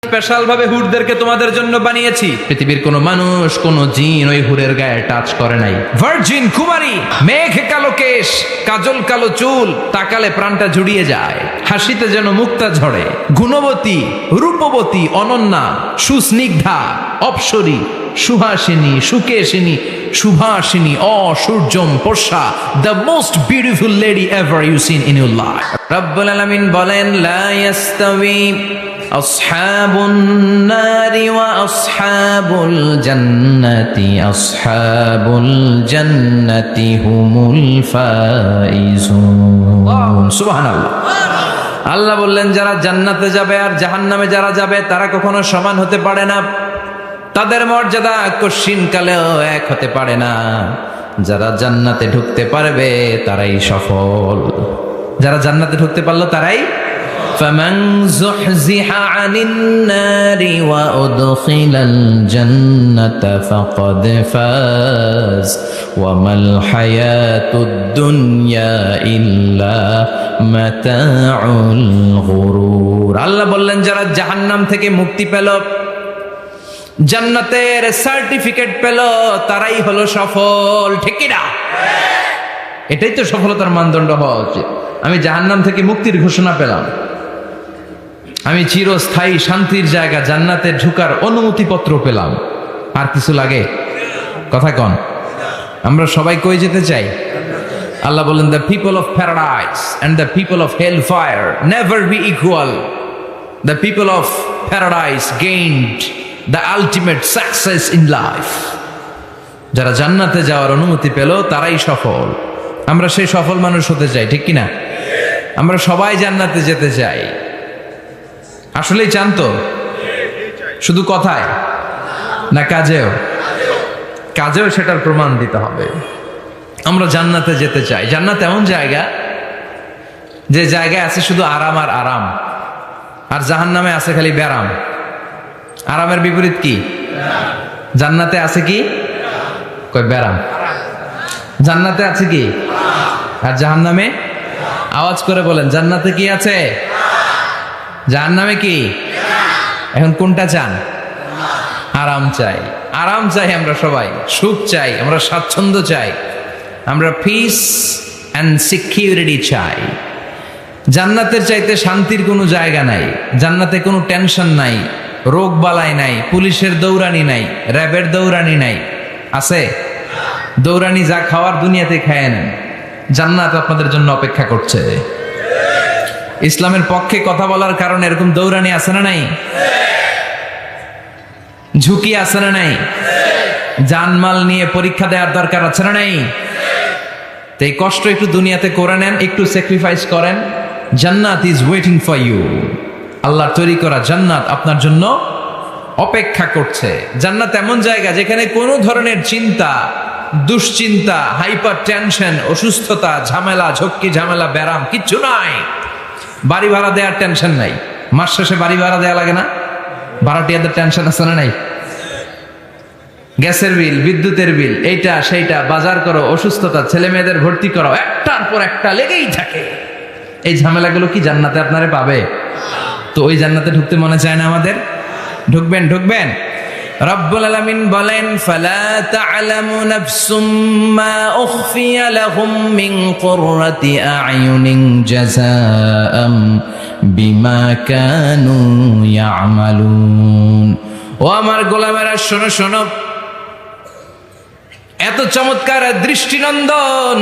Special ভাবে হুরদেরকে তোমাদের জন্য বানিয়েছি। পৃথিবীর কোনো মানুষ, কোনো জিন ওই হুরের গায়ে টাচ করে নাই। ভার্জিন কুমারী, মেঘ কালো কেশ, কাজল কালো চুল, তাকালে প্রাণটা জুড়িয়ে যায়, হাসিতে যেন মুক্তা ঝরে, গুণবতী, রূপবতী, অনন্যা, সুস্নিগ্ধা, অপ্সরী, সুহাসিনী, সুকেশিনী, সুভাষিনী, অসূর্যম পোষা, the most beautiful lady ever you seen in your life. রব্বুল আলামিন বলেন, লা ইয়াস্তাওয়ি আসহাবুন নারি ওয়া আসহাবুল জান্নাতি, আসহাবুল জান্নাতি হুমুল ফাইজুন। সুবহানাল্লাহ। আল্লাহ বললেন, যারা জান্নাতে যাবে আর জাহান্নামে যারা যাবে তারা কখনো সমান হতে পারে না, তাদের মর্যাদা কশিন কালেও এক হতে পারে না। যারা জান্নাতে ঢুকতে পারবে তারাই সফল। যারা জান্নাতে ঢুকতে পারলো তারাই ফামান যুহজিহা আনিন নারি ওয়া উদখিলাল জান্নাতা ফাকাদ ফাজ ওয়া মাল হায়াতুদ দুনিয়া ইল্লা মাতাউল গুরুর। আল্লাহ বললেন, যারা জাহান্নাম থেকে মুক্তি পেল, জান্নাতের সার্টিফিকেট পেল, তারাই হলো সফল। ঠিক কি না? এটাই তো সফলতার মানদণ্ড হওয়া উচিত। আমি জাহান্নাম থেকে মুক্তির ঘোষণা পেলাম, আমি চিরস্থায়ী শান্তির জায়গা জান্নাতে ঢুকার অনুমতিপত্র পেলাম, আর কিছু লাগে? কথা কন। আমরা সবাই কই যেতে চাই? আল্লাহ বলেন, the people of paradise and the people of hell fire never be equal. The people of paradise gained the ultimate success in life. যারা জান্নাতে যাওয়ার অনুমতি পেল তারাই সফল। আমরা সেই সফল মানুষ হতে চাই, ঠিক কিনা? আমরা সবাই জান্নাতে যেতে চাই। আসলেই চান তো? শুধু কথায় না কাজেও? কাজেও সেটার প্রমাণ দিতে হবে। আমরা জান্নাতে যেতে চাই। জান্নাত এমন জায়গা যে জায়গায় আছে শুধু আরাম আর আরাম, আর জাহান্নামে আছে খালি ব্যারাম। আরামের বিপরীত কি? জান্নাতে আছে কি? কই ব্যারাম। জান্নাতে আছে কি? আর জাহান্নামে? আওয়াজ করে বলেন, জান্নাতে কি আছে? জাহান্নামে কি? এখন কোনটা চান? আরাম চাই। আরাম চাই আমরা সবাই, সুখ চাই, আমরা স্বাচ্ছন্দ্য চাই, আমরা পিস অ্যান্ড সিকিউরিটি চাই। জান্নাতের চাইতে শান্তির কোনো জায়গা নাই। জান্নাতে কোনো টেনশন নাই, রোগ বালাই নাই, পুলিশের দৌড়ানি নাই, র্যাবের দৌড়ানি নাই। আছে? দৌড়ানি যা খাওয়ার দুনিয়াতে খায় নেন, জান্নাত আপনাদের জন্য অপেক্ষা করছে। ইসলামের পক্ষে কথা বলার কারণে এরকম দৌড়ানি আছে না নাই? ঝুঁকি আছে না নাই? জানমাল নিয়ে পরীক্ষা দেওয়ার দরকার আছে না নাই? তো এই কষ্ট একটু দুনিয়াতে করে নেন, একটু স্যাক্রিফাইস করেন। জান্নাত ইজ ওয়েটিং ফর ইউ। আল্লাহর তৈরি করা জান্নাত আপনার জন্য অপেক্ষা করছে। জান্নাত এমন জায়গা যেখানে কোনো ধরনের চিন্তা, দুশ্চিন্তা, হাইপার টেনশন, অসুস্থতা, ঝামেলা, ঝক্কি ঝামেলা, ব্যারাম কিচ্ছু নাই। বাড়ি ভাড়া দেওয়ার টেনশন নাই। মাস শেষে বাড়ি ভাড়া দেওয়া লাগে না? ভাড়াটিয়াদের টেনশন আছে না নাই? গ্যাসের বিল, বিদ্যুতের বিল, এইটা সেইটা, বাজার করো, অসুস্থতা, ছেলে মেয়েদের ভর্তি করো, একটার পর একটা লেগেই থাকে। এই ঝামেলাগুলো কি জান্নাতে আপনারে পাবে? তো ওই জান্নাতে ঢুকতে মনে চায় না আমাদের? ঢুকবেন, ঢুকবেন। রব্বুল আলামিন বলেন, ফালা তা'লামু নাফসুম মা উখফিয়া লাহুম মিন কুররাতি আ'য়ুনিন জাযাআম বিমা কানু ইয়া'মালুন। ও আমার গোলামেরা, শোনো শোনো, এত চমৎকার দৃষ্টিনন্দন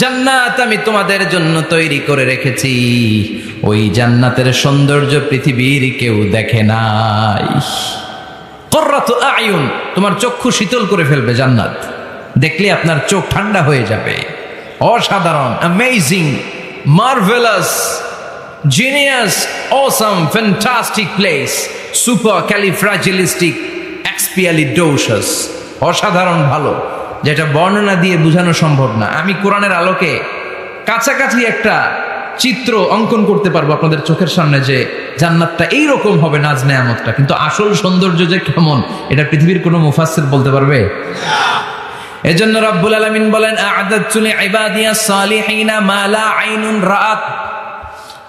জান্নাত আমি তোমাদের জন্য তৈরি করে রেখেছি। ওই জান্নাতের সৌন্দর্য পৃথিবীর কেউ দেখে নাই। কুররাতু আ'য়ুন, তোমার চক্ষু শীতল করে ফেলবে জান্নাত। দেখলে আপনার চোখ ঠান্ডা হয়ে যাবে। অসাধারণ, amazing, marvellous, genius, awesome, fantastic place, supercalifragilisticexpialidocious. অসাধারণ ভালো, যেটা বর্ণনা দিয়ে বোঝানো সম্ভব না। আমি কোরআনের আলোকে কাছাকাছি একটা চিত্র অঙ্কন করতে পারবো আপনাদের চোখের সামনে, যে জান্নাতটা এইরকম হবে, নাজ নেয়ামতটা। কিন্তু আসল সৌন্দর্য যে কেমন, এটা পৃথিবীর কোনো মুফাসসির বলতে পারবে? এজন্য রব্বুল আলামিন বলেন, আ'দাতু লিইবাদিয়াস সালিহিনা মা লা আইনুন রাআত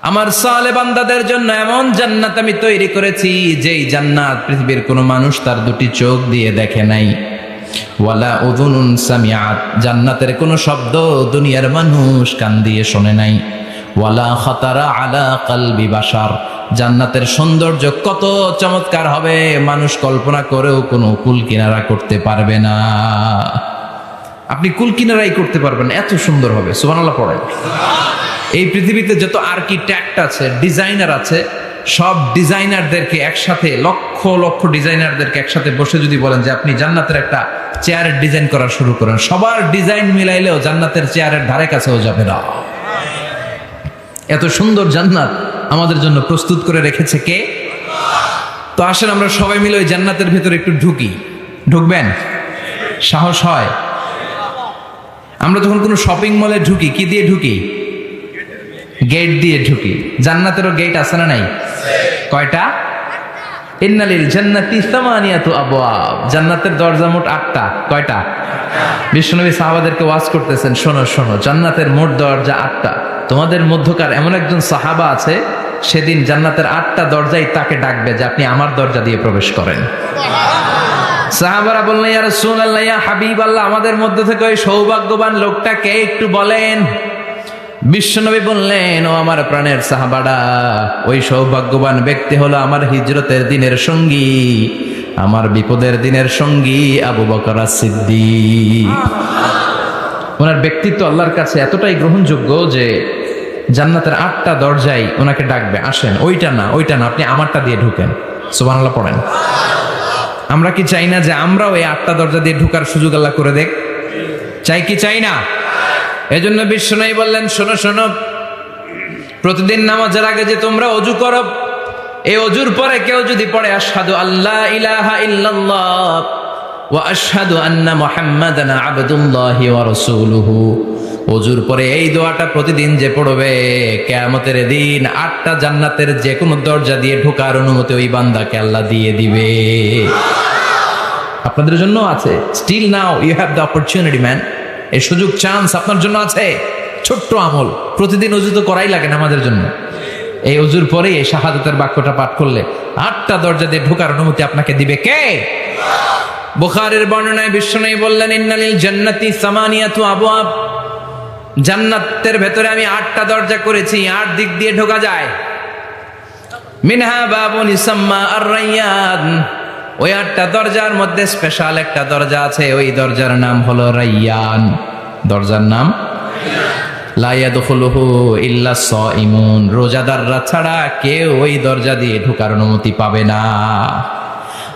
আমার সালে বান্দাদের জন্য এমন জান্নাত আমি তৈরি করেছি যেই জান্নাত পৃথিবীর কোনো মানুষ তার দুটি চোখ দিয়ে দেখে নাই, ওয়ালা উযুনুন সামিআত, জান্নাতের কোনো শব্দ দুনিয়ার মানুষ কান দিয়ে শোনে নাই, ওয়ালা খাতারা আলা কলবি বাশার, জান্নাতের সৌন্দর্য কত চমৎকার হবে মানুষ কল্পনা করেও কোনো কুল কিনারা করতে পারবে না। আপনি কুল কিনারাই করতে পারবেন, এত সুন্দর হবে। সুবহানাল্লাহ পড়েন। এই পৃথিবীতে যত আর্কিটেক্ট আছে, ডিজাইনার আছে, সব ডিজাইনারদেরকে একসাথে, লক্ষ লক্ষ ডিজাইনারদেরকে একসাথে বসে যদি বলেন যে আপনি জান্নাতের একটা চেয়ারের ডিজাইন করা শুরু করেন, সবার ডিজাইন মিলাইলেও জান্নাতের চেয়ারের ধারে কাছেও যাবে না। এত সুন্দর জান্নাত আমাদের জন্য প্রস্তুত করে রেখেছে কে? তো আসেন আমরা সবাই মিলে ওই জান্নাতের ভিতরে একটু ঢুকি। ঢুকবেন? সাহস হয়? আমরা যখন কোনো শপিং মলে ঢুকি, কি দিয়ে ঢুকি? গেট দিয়ে ঢুকি। জান্নাতেরও গেট আছে না নাই? কয়টা? ইন্নালিল জান্নাতি সামানিয়াতু আবওয়াব, জান্নাতের দরজা মোট 8টা। কয়টা? বিশ্বনবী সাহাবাদেরকে ওয়াজ করতেছেন, শোনো শোনো, জান্নাতের মোট দরজা 8টা। তোমাদের মধ্যকার এমন একজন সাহাবা আছে, সেদিন জান্নাতের 8টা দরজাই তাকে ডাকবে যে আপনি আমার দরজা দিয়ে প্রবেশ করেন। সাহাবারা বললেন, ইয়া রাসূলুল্লাহ, ইয়া হাবিবাল্লাহ, আমাদের মধ্যে থেকে ওই সৌভাগ্যবান লোকটা কে একটু বলেন। বিশ্বনবী বললেন, ও আমার প্রাণের সাহাবারা, ওই সৌভাগ্যবান ব্যক্তি হলো আমার হিজরতের দিনের সঙ্গী, আমার বিপদের দিনের সঙ্গী আবু বকর as-সিদ্দিক। ওনার ব্যক্তিত্ব আল্লাহর কাছে এতটাই গ্রহণযোগ্য যে জান্নাতের 8টা দরজাই ওনাকে ডাকবে, আসেন। ওইটা না, ওইটা না, আপনি আমারটা দিয়ে ঢুকেন। সুবহানাল্লাহ পড়েন। আমরা কি চাই না যে আমরাও এই 8টা দরজা দিয়ে ঢুকার সুযোগ আল্লাহ করে দেখ? চাই কি চাই না? এজন্য বিশ্বনবী বললেন, শোনো শোনো, প্রতিদিন নামাজের আগে যে তোমরা ওযু করো, এই ওযুর পরে কেউ যদি পড়ে আশহাদু আল্লা ইলাহা ইল্লাল্লাহ ওয়া আশহাদু আন্না মুহাম্মাদান আবদুল্লাহি ওয়া রাসূলুহু, ওযুর পরে এই দোয়াটা প্রতিদিন যে পড়বে, কিয়ামতের দিন 8টা জান্নাতের যে কোনো দরজা দিয়ে ঢোকার অনুমতি ওই বান্দাকে আল্লাহ দিয়ে দিবে। আপনাদের জন্য আছে। Still now you have the opportunity man. এই সুযোগ, চান্স আপনার জন্য আছে। ছোট্ট আমল, প্রতিদিন ওযু তো করাই লাগে না আমাদের জন্য। এই ওযুর পরে এই শাহাদাতের বাক্যটা পাঠ করলে 8টা দরজা দিয়ে ঢোকার অনুমতি আপনাকে দিবে কে? বুখারীর বর্ণনায় বিশ্বনবী বললেন, ইন্নালিল জান্নাতি সামানিয়াতু আবওয়াব, জান্নাতের ভেতরে আমি 8টা দরজা করেছি, 8 দিক দিয়ে ঢোকা যায়। মিনহা বাবুন ইসাম্মা আর-রায়্যান, ওই 8টা দরজার মধ্যে স্পেশাল একটা দরজা আছে, ওই দরজার নাম হলো রায়্যান। দরজার নাম লা ইয়াদখুলুহু ইল্লা সাইমুন, রোজাদাররা ছাড়া কেউ ওই দরজা দিয়ে ঢোকার অনুমতি পাবে না।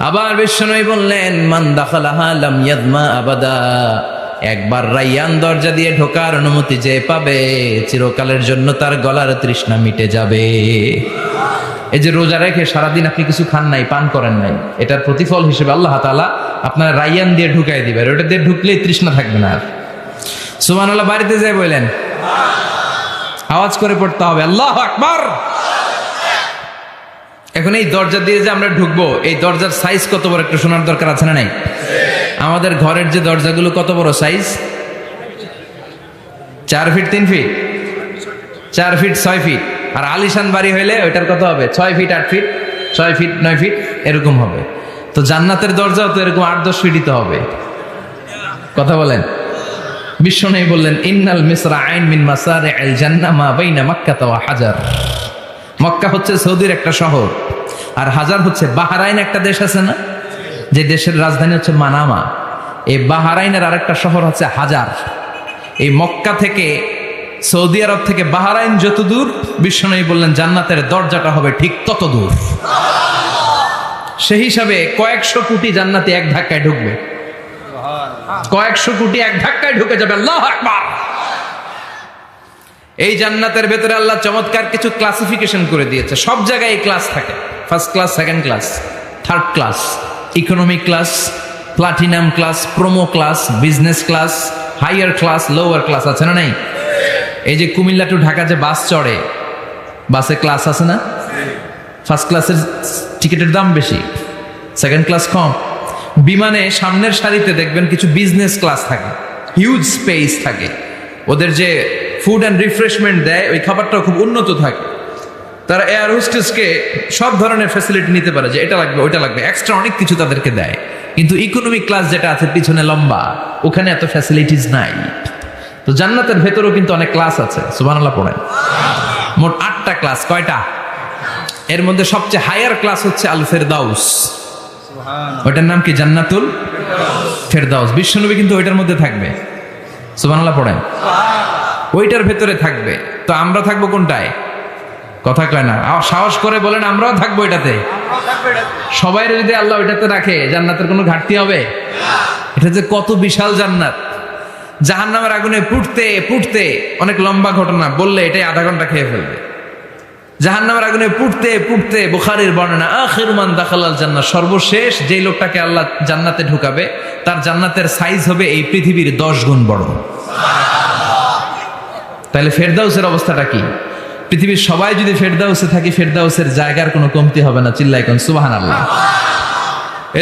আবার বিশ্বনবী বললেন, মান দাখালাহা লাম ইয়াদমা আবাদা, একবার রায়্যান দরজা দিয়ে ঢোকার অনুমতি যে পাবে, চিরকালের জন্য তার গলার তৃষ্ণা মিটে যাবে। এই যে রোজা রেখে সারাদিন আপনি কিছু খান নাই, পান করেন নাই, এটার প্রতিফল হিসেবে আল্লাহ তাআলা আপনার রায়্যান দিয়ে ঢুকাই দিবে। ওটা দিয়ে ঢুকলেই তৃষ্ণা থাকবে না আর। সুবহানাল্লাহ বাড়িতে যাই বলেন, আওয়াজ করে পড়তে হবে আল্লাহু আকবার। এখন এই দরজা দিয়ে যে আমরা ঢুকবো, এই দরজার সাইজ কত বড় একটু শোনার দরকার আছে না নাই? আমাদের ঘরের যে দরজাগুলো কত বড় size? 4 feet 3 feet, 4 feet 6 feet. আর আলিশান বাড়ি হইলে ওইটার কত হবে? 6 ফিট 8 ফিট, 6 ফিট 9 ফিট এরকম হবে। তো জান্নাতের দরজাও তো এরকম 8-10 ফিটই তো হবে। কথা বলেন। বিশ্বনবী বললেন, ইন্নাল মিসরাআইন মিন মাসারি'ল জান্নাহ মা বাইনা মক্কা ওয়া হাজার। মক্কা হচ্ছে সৌদির একটা শহর, আর হাজার হচ্ছে বাহরাইন, একটা দেশ আছে না, যে দেশের রাজধানী হচ্ছে মানামা। এই বাহরাইনের আরেকটা শহর হচ্ছে হাজার। এই মক্কা থেকে, সৌদি আরব থেকে বাহরাইন যত দূর, বিশ্বনবী বললেন জান্নাতের দরজাটা হবে ঠিক তত দূর। সেই হিসাবে কয়েকশো কোটি জান্নাতে এক ধাক্কায় ঢুকবে, কয়েকশো কোটি এক ধাক্কায় ঢুকে যাবে। আল্লাহু আকবার। এই জান্নাতের ভেতরে আল্লাহ চমৎকার কিছু ক্লাসিফিকেশন করে দিয়েছে। সব জায়গায় এই ক্লাস থাকে, first class, second class, third class, economy class, platinum class, promo class, business class, higher class, lower class, আছে না নাই? এই যে কুমিল্লা টু ঢাকা যে বাস চড়ে, বাসে ক্লাস আছে না? ফার্স্ট ক্লাসের টিকিটের দাম বেশি, সেকেন্ড ক্লাস কম। বিমানে সামনের সারিতে দেখবেন কিছু বিজনেস ক্লাস থাকে, হিউজ স্পেস থাকে, ওদের যে ফুড অ্যান্ড রিফ্রেশমেন্ট দেয় ওই খাবারটাও খুব উন্নত থাকে। তারা এয়ার হোস্টেসকে সব ধরনের ফ্যাসিলিটি নিতে পারে, যে এটা লাগবে ওইটা লাগবে, এক্সট্রা অনেক কিছু তাদেরকে দেয়। কিন্তু ইকোনমিক ক্লাস যেটা আছে পিছনে লম্বা, ওখানে এত ফ্যাসিলিটিস নাই। তো জান্নাতের ভেতরেও কিন্তু অনেক ক্লাস আছে, সুবহানাল্লাহ পড়েন। মোট 8টা ক্লাস। কয়টা? এর মধ্যে সবচেয়ে হায়ার ক্লাস হচ্ছে আল ফেরদাউস। ওইটার নাম কি? জান্নাতুল ফেরদাউস। বিশ্বনবী কিন্তু ওইটার মধ্যে থাকবে, সুবহানাল্লাহ পড়েন। ওইটার ভেতরে থাকবে। তো আমরা থাকবো কোনটায়? কথা কয় না, সাহস করে বলেন আমরাও থাকবো এটাতে। সবাই যদি আল্লাহ ওইটাতে রাখে, জান্নাতের কোনো ঘাটতি হবে? এটা যে কত বিশাল জান্নাত! জাহান্নামের আগুনে পুড়তে পুড়তে, অনেক লম্বা ঘটনা, বললে এটাই আধা ঘন্টা খেয়ে ফেলবে। জাহান্নামের আগুনে পুড়তে পুড়তে, বুখারীর বর্ণনা, আখিরু মান দাখালাল জান্নাহ, সর্বশেষ যেই লোকটাকে আল্লাহ জান্নাতে ঢুকাবে, তার জান্নাতের সাইজ হবে এই পৃথিবীর 10 গুণ বড়। তাহলে ফেরদাউসের অবস্থাটা কি? পৃথিবীর সবাই যদি ফেরদাউসে থাকি, ফেরদাউসের জায়গার কোনো কমতি হবে না। চিল্লায় কোন সুবহানাল্লাহ।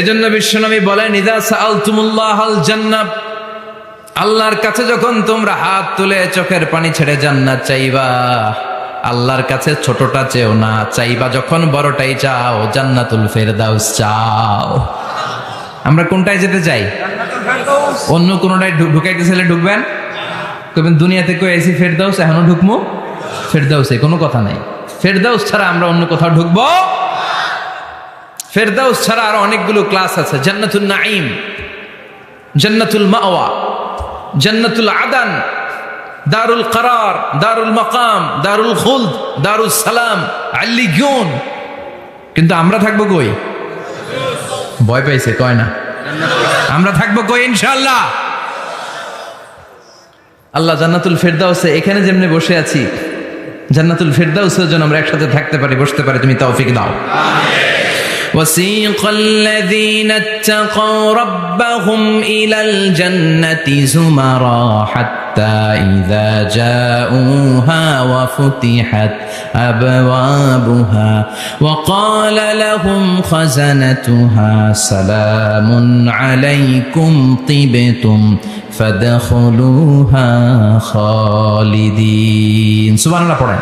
এজন্য বিশ্বনবী বলেন, ইযা সাআলতুমুল্লাহাল জান্নাহ, আল্লাহর কাছে যখন তোমরা হাত তুলে চোখের পানি ছেড়ে জান্নাত চাইবা, আল্লাহর কাছে ছোটটা চেও না, চাইবা যখন বড়টাই চাও, জান্নাতুল ফেরদাউস চাও। আমরা কোনটায় যেতে চাই? অন্য কোনটায় ঢুকাইতে চাইলে ঢুকবেন, কইবেন দুনিয়াতে কই আইছি ফেরদাউস, এখনো ঢুকমু ফেরদাউসে? কোনো কথা নাই। ফেরদাউস ছাড়া আমরা অন্য কোথাও ঢুকবো? ফেরদাউস ছাড়া আরো অনেকগুলো ক্লাস আছে। জান্নাতুল নাঈম, জান্নাতুল মাওয়া, জান্নাতুল আদান, দারুল করার, দারুল মাকাম, দারুল খুলদ, দারুল সালাম, আল্লিয়ুন। কিন্তু আমরা থাকবো কই? ভয় পাইছে, কয় না। আমরা থাকবো কই? ইনশাআল্লাহ। আল্লাহ জান্নাতুল ফেরদাউসে, এখানে যেমনি বসে আছি, জান্নাতুল ফেরদাউসের জন্য আমরা একসাথে থাকতে পারি, বসতে পারি। তুমি তৌফিক দাও। وسيق الذين اتقوا ربهم إلى الجنة زمرا حتى إذا جاءوها وفتحت أبوابها وقال لهم خزنتها سلام عليكم طبتم فادخلوها خالدين। সুবহানাল্লাহ পড়েন।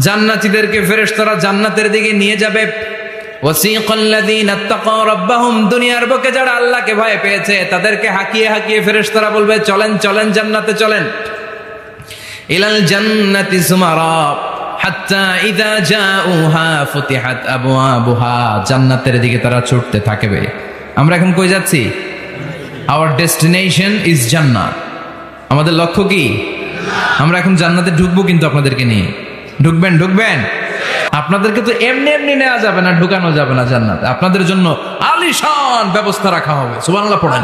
জান্নাতীদেরকে ফেরেশতারা জান্নাতের দিকে নিয়ে যাবে। ওয়াসিকাল্লাযীনা ইত্তাকাউ রাব্বাহুম, দুনিয়ার বুকে যারা আল্লাহকে ভয় পেয়েছে তাদেরকে হাকিয়ে হাকিয়ে ফেরেশতারা বলবে, চলেন চলেন জান্নাতে চলেন। ইলাল জান্নাতি যুমারা হাত্তা ইযা জাউহা ফুতিহাত আবওয়াবুহা, জান্নাতের দিকে তারা ছুটতে থাকবে। আমরা এখন কই যাচ্ছি? আওয়ার ডেস্টিনেশন ইজ জান্নাত। আমাদের লক্ষ্য কি? আমরা এখন জান্নাতে ঢুকবো, কিন্তু আপনাদেরকে নিয়ে। ঢুকবেন? ঢুকবেন? আপনাদেরকে তো এমনি এমনি নেওয়া যাবে না, ঢুকানো যাবে না জান্নাতে। আপনাদের জন্য আলিশান ব্যবস্থা রাখা হবে। সুবহানাল্লাহ পড়েন।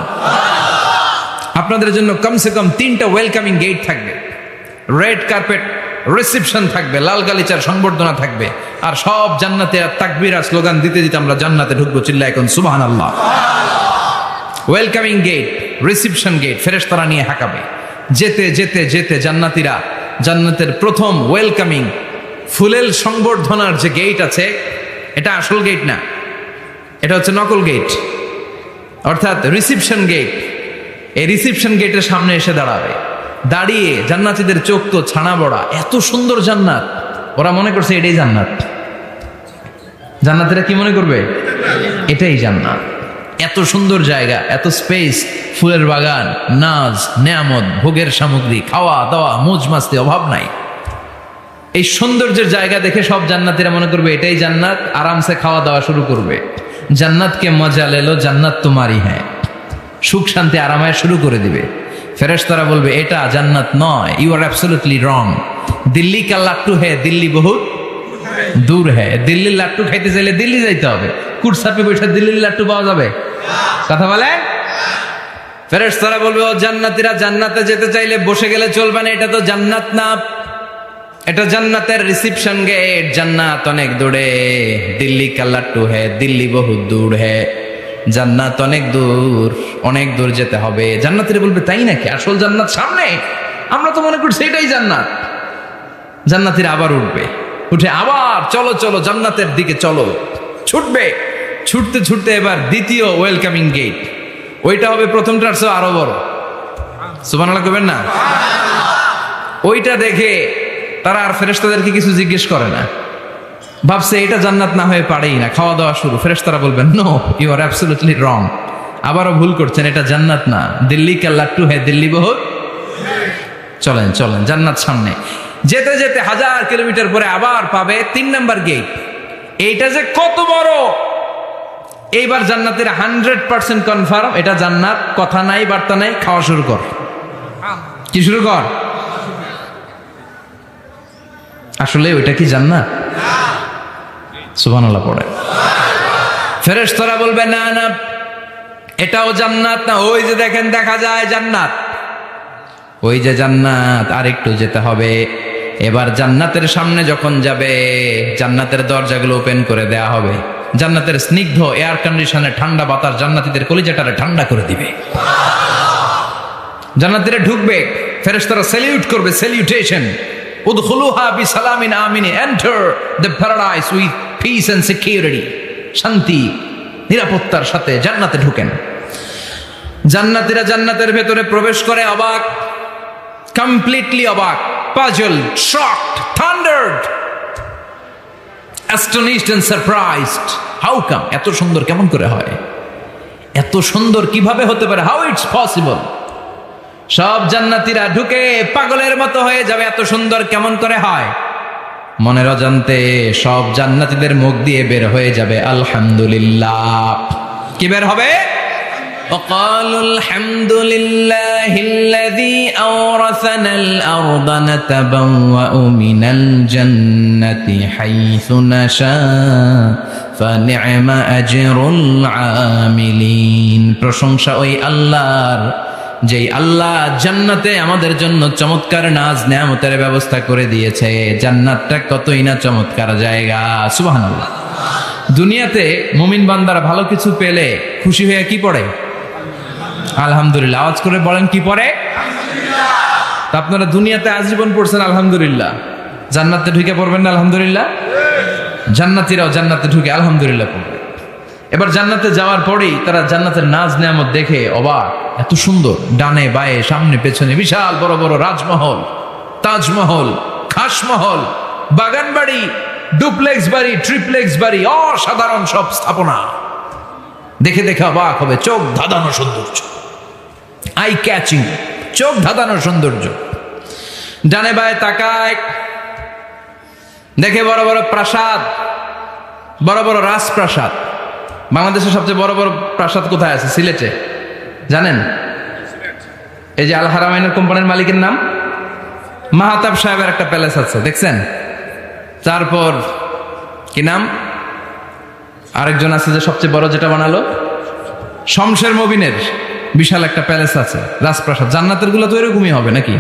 আপনাদের জন্য কমসে কম 3টা ওয়েলকামিং গেট থাকবে, রেড কার্পেট রিসেপশন থাকবে, লাল গালিচার সংবর্ধনা থাকবে, আর সব জান্নাতে তাকবীর আর স্লোগান দিতে দিতে আমরা জান্নাতে ঢুকবো। চিল্লায় এখন সুবহানাল্লাহ। ওয়েলকামিং গেট, রিসেপশন গেট ফেরেশতারা নিয়ে হাঁকাবে। যেতে যেতে যেতে জান্নাতীরা জান্নাতের প্রথম ওয়েলকামিং ফুলেল সংবর্ধনার যে গেট আছে, এটা আসল গেট না, এটা হচ্ছে নকল গেট, অর্থাৎ রিসেপশন গেট। এই রিসেপশন গেটের সামনে এসে দাঁড়াবে। দাঁড়িয়ে জান্নাতীদের চোখ তো ছানা বড়া, এত সুন্দর জান্নাত, ওরা মনে করছে এটাই জান্নাত। জান্নাতীরা কি মনে করবে? এটাই জান্নাত। এত সুন্দর জায়গা, এত স্পেস, ফুলের বাগান, নাজ নেয়ামত, ভোগের সামগ্রী, খাওয়া দাওয়া, মৌজ মাস্তি, অভাব নাই। এই সৌন্দর্যের জায়গা দেখে সব জান্নাতীরা মনে করবে এটাই জান্নাত, আরামসে খাওয়া দাওয়া শুরু করবে। জান্নাতকে মজা লেলো, জান্নাত তোমারই হ্যাঁ, সুখ শান্তি আরামায় শুরু করে দিবে। ফেরেশতারা বলবে এটা জান্নাত নয়, you are absolutely wrong. Delhi কা লাট্টু হ্যাঁ, দিল্লি বহুত দূর হ্যাঁ। দিল্লির লাট্টু খাইতে চাইলে দিল্লি যাইতে হবে, কুটসাপে বসে দিল্লির লাট্টু পাওয়া যাবে? কথা বলে। ফেরেশতারা বলবে ও জান্নাতীরা, জান্নাতে যেতে চাইলে বসে গেলে চলবে না, এটা তো জান্নাত না, এটা জান্নাতের রিসেপশন গেট। জান্নাত অনেক দূরে, দিল্লি কা লাট্টু হ্যাঁ, দিল্লি বহুত দূর হ্যাঁ, জান্নাত অনেক দূর, অনেক দূর যেতে হবে। জান্নাতীরা বলবে তাই নাকি? আসল জান্নাত সামনে, আমরা তো মনে করছি এটাই জান্নাত। জান্নাতীরা আবার উঠবে, উঠে আবার চলো চলো জান্নাতের দিকে চলো, ছুটবে। ছুটতে ছুটতে এবার দ্বিতীয় ওয়েলকামিং গেট, ওইটা হবে প্রথমটার চেয়ে আরো বড়। সুবহানাল্লাহ কইবেন না? ওইটা দেখে তারা আর ফেরেশতাদেরকে কিছু জিজ্ঞেস করে না, ভাবছে এটা জান্নাত না হয়ে পারেই না, খাওয়া দাওয়া শুরু। ফেরেশতারা বলবেন no, you are absolutely wrong, আবারও ভুল করছেন, এটা জান্নাত না, দিল্লি কা লাট্টু হ্যায় দিল্লি বহুত। চলেন চলেন, জান্নাত সামনে। যেতে যেতে 1000 কিলোমিটার পরে আবার পাবে 3 নাম্বার গেট। এইটা যে কত বড়, এইবার জান্নাতের 100% কনফার্ম এটা জান্নাত, কথা নাই বার্তা নাই, খাওয়া শুরু কর। কি শুরু কর? আসলে ওইটা কি জান্নাত? সুবহানাল্লাহ পড়ে। ফেরেশতারা বলবে না না, এটাও জান্নাত না, ওই যে দেখেন দেখা যায় জান্নাত, ওই যে জান্নাত, আর একটু যেতে হবে। এবার জান্নাতের সামনে যখন যাবে, জান্নাতের দরজাগুলো ওপেন করে দেয়া হবে, জান্নাতের স্নিগ্ধ এয়ার কন্ডিশনে ঠান্ডা বাতাস জান্নাতীদের কলিজাটারে ঠান্ডা করে দিবে। জান্নাতীরা ঢুকবে, ফেরেশতারা স্যালিউট করবে, স্যালিউটেশন, উদখুলুহা বিসালামিন আমিন, enter the paradise with peace and security, শান্তি নিরাপত্তার সাথে জান্নাতে ঢুকেন। জান্নাতীরা জান্নাতের ভেতরে প্রবেশ করে অবাক, কমপ্লিটলি অবাক, puzzled, shocked, thundered, astonished and surprised. How come? এত সুন্দর কেমন করে হয়? এত সুন্দর কিভাবে হতে পারে? How it's possible? সব জান্নাতীরা ঢুকে পাগলের মতো হয়ে যাবে, এত সুন্দর কেমন করে হয়। মনের অজান্তে সব জান্নাতীদের মুখ দিয়ে বের হয়ে যাবে আলহামদুলিল্লাহ। কি বের হবে? وقالوا الحمد لله الذي أورثنا الأرض نتبوأ من الجنة حيث نشاء فنعم أجر العاملين। প্রশংসা ওই আল্লাহর, যেই আল্লাহ জান্নাতে আমাদের জন্য চমৎকার নাজ নেয়ামতের ব্যবস্থা করে দিয়েছে। জান্নাতটা কতই না চমৎকার জায়গা। সুবহানাল্লাহ। দুনিয়াতে মুমিন বান্দারা ভালো কিছু পেলে খুশি হয়ে কি পড়ে? আলহামদুলিল্লাহ। আওয়াজ করে বলেন কি পড়ে? তা আপনারা দুনিয়াতে আজীবন পড়ছেন আলহামদুলিল্লাহ, জান্নাতে ঢুকে পড়বেন না আলহামদুলিল্লাহ? জান্নাতীরাও জান্নাতে ঢুকে আলহামদুলিল্লাহ পড়বে। এবার জান্নাতে যাওয়ার পরেই তারা জান্নাতের নাজ নেয়ামত দেখে অবাক, এত সুন্দর, ডানে বায়ে সামনে পেছনে বিশাল বড় বড় রাজমহল, তাজমহল, খাসমহল, বাগান বাড়ি, ডুপ্লেক্স বাড়ি, ট্রিপ্লেক্স বাড়ি, অসাধারণ সব স্থাপনা দেখে দেখে অবাক হবে। চোখ ধাঁধানো সৌন্দর্য, আই ক্যাচিং, চোখ ধাঁধানো সৌন্দর্য। ডানে বায়ে তাকায়, দেখে বড় বড় প্রাসাদ, বড় বড় রাজপ্রাসাদ। বাংলাদেশের সবচেয়ে বড় বড় প্রাসাদ কোথায় আছে? সিলেটে, জানেন? এই যে আল হারামাইনের কোম্পানির মালিকের নাম মাহাতাব সাহেবের একটা প্যালেস আছে, দেখছেন? তারপর কি নাম, আরেকজন আছে যে সবচেয়ে বড় যেটা বানালো, শমশের মবিনের বিশাল একটা প্যালেস আছে, রাজপ্রাসাদ। জান্নাতের গুলো তো এরকমই হবে নাকি?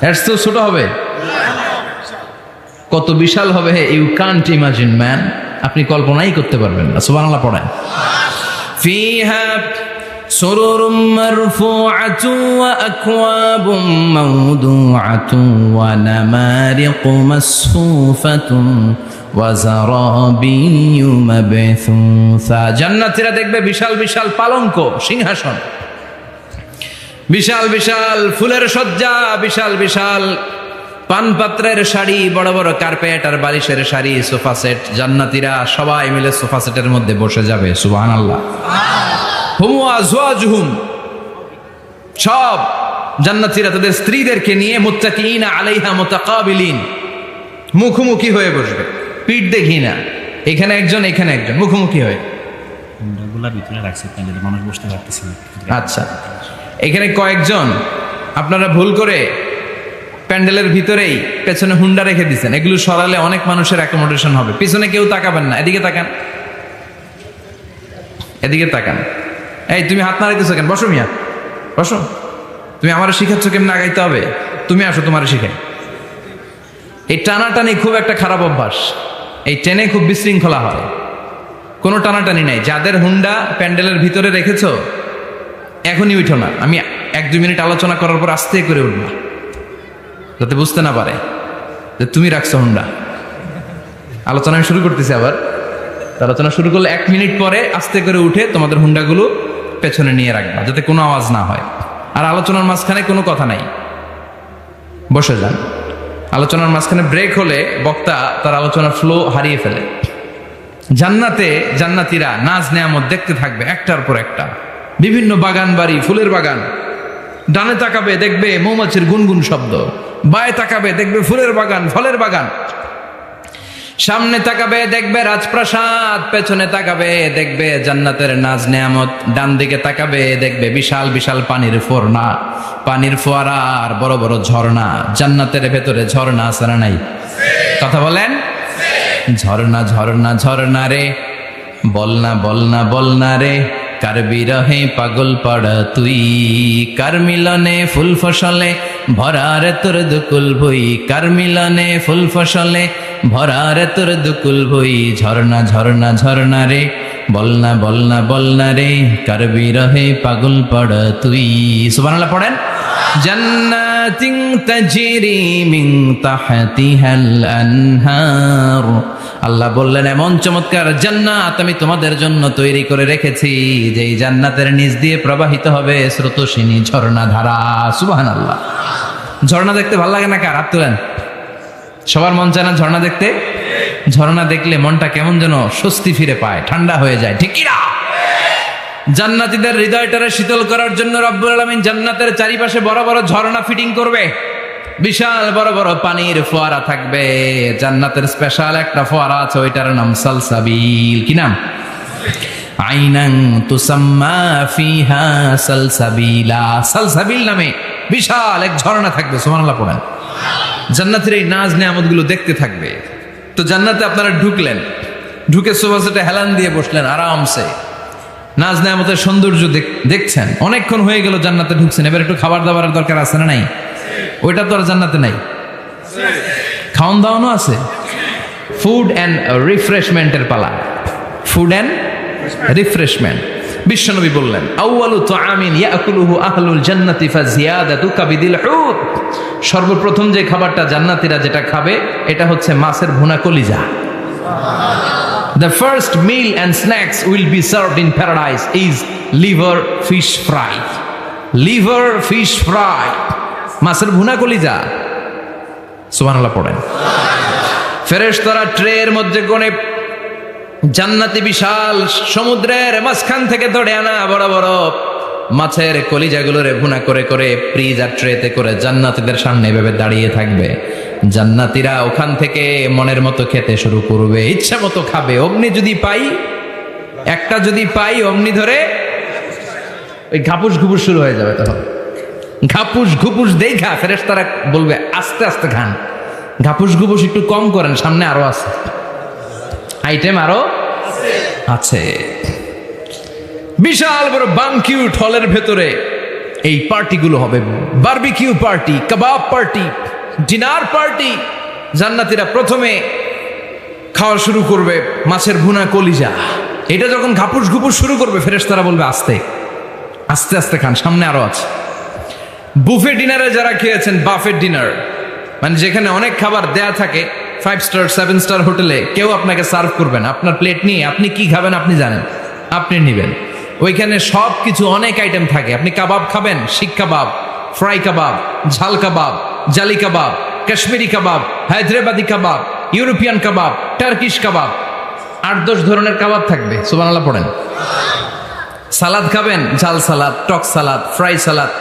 এর তো ছোট হবে? কত বিশাল হবে, ইউ কান্ট ইমাজিন ম্যান, আপনি কল্পনাই করতে পারবেন না। সুবহানাল্লাহ পড়েন। ফিহা সুরুরুম মারফুআতুন ওয়া আকওয়াবুম মাওদুআতুন ওয়া নামারিকু মাসফুফাতুন ওয়া যারাবিয়্যু মাবথুসা। জান্নাতীরা দেখবে বিশাল বিশাল পালঙ্ক, সিংহাসন, বিশাল বিশাল ফুলের সজ্জা, বিশাল বিশাল পানপাত্রের শাড়ি, বড় বড় কার্পেট আর বালিশের শাড়ি, সোফা সেট। জান্নাতীরা সবাই মিলে সোফা সেটের মধ্যে বসে যাবে। সুবহানাল্লাহ। হুম ওয়া আজওয়াজুহুম, সব জান্নাতীরা তাদের স্ত্রীদেরকে নিয়ে মুত্তাকিইনা আলাইহা মুতাকাবিলিন, মুখোমুখি হয়ে বসবে, পিঠ দেখি না, এখানে একজন এখানে একজন, মুখোমুখি হয়ে। ভিতরে রাখছে, মানুষ বসতে পারতেছে না। আচ্ছা, এখানে কয়েকজন আপনারা ভুল করে প্যান্ডেলের ভিতরেই পেছনে হুন্ডা রেখে দিচ্ছেন, এগুলো সরালে অনেক মানুষের অ্যাকোমোডেশন হবে। পিছনে কেউ তাকাবেন না, এদিকে তাকান, এদিকে তাকান। এই তুমি হাত নাড়াইতেছো কেন? বসো মিয়া, বসো। তুমি আমার শিখাচ্ছ কেমন আগাইতে হবে? তুমি আসো, তোমার শিখাই। এই টানাটানি খুব একটা খারাপ অভ্যাস, এই টেনে খুব বিশৃঙ্খলা হয়। কোনো টানাটানি নাই। যাদের হুন্ডা প্যান্ডেলের ভিতরে রেখেছো এখনই উঠো না, আমি 1-2 মিনিট আলোচনা করার পর আস্তে করে উঠবা, যাতে বুঝতে না পারে যে তুমি রাখছো হুন্ডা। আলোচনা আমি শুরু করতেছি আবার। আলোচনা শুরু করলে 1 মিনিট পরে আস্তে করে উঠে তোমাদের হুন্ডাগুলো পেছনে নিয়ে রাখবা, যাতে কোনো আওয়াজ না হয়। আর আলোচনার মাঝখানে কোনো কথা নাই, বসে যান। আলোচনার মাঝখানে ব্রেক হলে বক্তা তার আলোচনার ফ্লো হারিয়ে ফেলে। জান্নাতে জান্নাতীরা নাজ নেয়ামত দেখতে থাকবে একটার পর একটা, বিভিন্ন বাগান বাড়ি, ফুলের বাগান। ডানে তাকাবে দেখবে মৌমাছির গুনগুন শব্দ, বায়ে তাকাবে দেখবে ফুলের বাগান, ফলের বাগান। সামনে তাকাবে দেখবে রাজপ্রাসাদ, পেছনে তাকাবে দেখবে জান্নাতের নাজ নেয়ামত, ডান দিকে তাকাবে দেখবে বিশাল বিশাল পানির ফোয়ারা, পানির ফোয়ারা আর বড় বড় ঝর্ণা। জান্নাতের ভেতরে ঝর্ণা আছে না নাই? কথা বলেন। ঝর্ণা ঝর্ণা ঝর্ণা রে, বলনা বলনা বলনা রে, কার বিরহে পাগল পড়া তুই, কার মিলনে ফুল ফসলে ভরা রে তোর দুকুল ভুই, কার মিলনে ফুল ফসলে ভরা রে তোর দুকুল ভুই। ঝর্ণা ঝর্ণা ঝর্ণা রে, বলনা বলনা বলনা রে, কার বিরহে পাগল পড়া তুই। সুবহানাল্লাহ পড়েন। জান্নাতিন তাজরি মিন তাহতিহাল আনহার, আল্লাহ বললেন এমন চমৎকার জান্নাত আমি তোমাদের জন্য তৈরি করে রেখেছি, যে এই জান্নাতের নিচ দিয়ে প্রবাহিত হবে স্রোতস্বিনী ঝর্ণা ধারা। সুবহানাল্লাহ। ঝর্ণা দেখতে ভালো লাগে না কার? হাত তুলেন। সবার মন চায় না ঝর্ণা দেখতে? ঝর্ণা দেখলে মনটা কেমন যেন স্বস্তি ফিরে পায়, ঠান্ডা হয়ে যায়, ঠিক কি না? জান্নাতীদের হৃদয়টারে শীতল করার জন্য রব্বুল আলামিন জান্নাতের চারিপাশে বড় বড় ঝর্ণা ফিটিং করবে, বিশাল বড় বড় পানির ফোয়ারা থাকবে। জান্নাতের স্পেশাল একটা ফোয়ারা আছে, ওইটার নাম সালসাবিল। কি নাম? আইনান তুসাম্মা ফিহা সালসাবিলা। সালসাবিল নামে বিশাল এক ঝর্ণা থাকবে। সুবহানাল্লাহ পড়েন। জান্নাতের এই নাজ নেয়ামতগুলো দেখতে থাকবে। তো জান্নাতে আপনারা ঢুকলেন, ঢুকে সোফাসেটে হেলান দিয়ে বসলেন আরামসে, নাজ নেয়ামতের সৌন্দর্য দেখছেন। অনেকক্ষণ হয়ে গেল জান্নাতে ঢুকছেন, এবার একটু খাবার দাবারের দরকার আছে না নাই? ওইটা তো আর জান্নাতে নাই। খাওয়ান দাওয়ানো আছে, ফুড অ্যান্ড রিফ্রেশমেন্টের পালা। Food and refreshment. বিশ্বনবী বললেন আউয়ালু তুআমিন ইয়াকুলুহু আহলুল জান্নাতি ফাজিয়াদাতু কাবিদিল হুত, সর্বপ্রথম যে খাবারটা জান্নাতীরা যেটা খাবে এটা হচ্ছে মাছের ভুনা কলিজা। The first meal and snacks will be served in paradise is liver fish fry. Liver fish fry, মাছের ভুনা কলিজা। সুবহানাল্লাহ পড়েন। ফেরেশতারা ট্রের মধ্যে গনে জান্নাতি বিশাল সমুদ্রের মাঝখান থেকে ধরে আনা বড় বড় মাছের কলিজাগুলোরে ভুনা করে করে ফ্রিজ আর ট্রেতে করে জান্নাতীদের সামনে এভাবে দাঁড়িয়ে থাকবে। জান্নাতীরা ওখান থেকে মনের মতো খেতে শুরু করবে, ইচ্ছা মতো খাবে। অমনি যদি পাই, একটা যদি পাই, অমনি ধরে ওই ঘাপুস ঘুপুস শুরু হয়ে যাবে। তখন ঘাপুস ঘুপুস দেখা ফেরেশতারা বলবে আস্তে আস্তে খান, ঘাপুস ঘুপুস একটু কম করেন, সামনে আরো আছে আইটেম, আরো আছে। বিশাল বড় বানকিউট হলের ভেতরে এই পার্টিগুলো হবে, বারবিকিউ পার্টি, কাবাব পার্টি, ডিনার পার্টি। জান্নাতীরা প্রথমে খাওয়া শুরু করবে মাছের ভুনা কলিজা। এটা যখন ঘাপুস ঘুপুস শুরু করবে ফেরেশতারা বলবে আস্তে আস্তে আস্তে খান, সামনে আরো আছে। বুফে ডিনারে যারা খেয়েছেন, বাফেট ডিনার মানে যেখানে অনেক খাবার দেয়া থাকে, 5 স্টার 7 স্টার হোটেলে কেউ আপনাকে সার্ভ করবেন, আপনার প্লেট নিয়ে আপনি কি খাবেন আপনি জানেন, আপনি নেবেন। ওইখানে সব কিছু অনেক আইটেম থাকে। আপনি কাবাব খাবেন, শিক কাবাব, ফ্রাই কাবাব, ঝাল কাবাব, জালি কাবাব, কাশ্মীরি কাবাব, হায়দ্রাবাদি কাবাব, ইউরোপিয়ান কাবাব, টার্কিশ কাবাব, 8-10 ধরনের কাবাব থাকবে। সুবহানাল্লাহ পড়েন। সালাদ খাবেন, ঝাল সালাদ, টক salad, fry salad,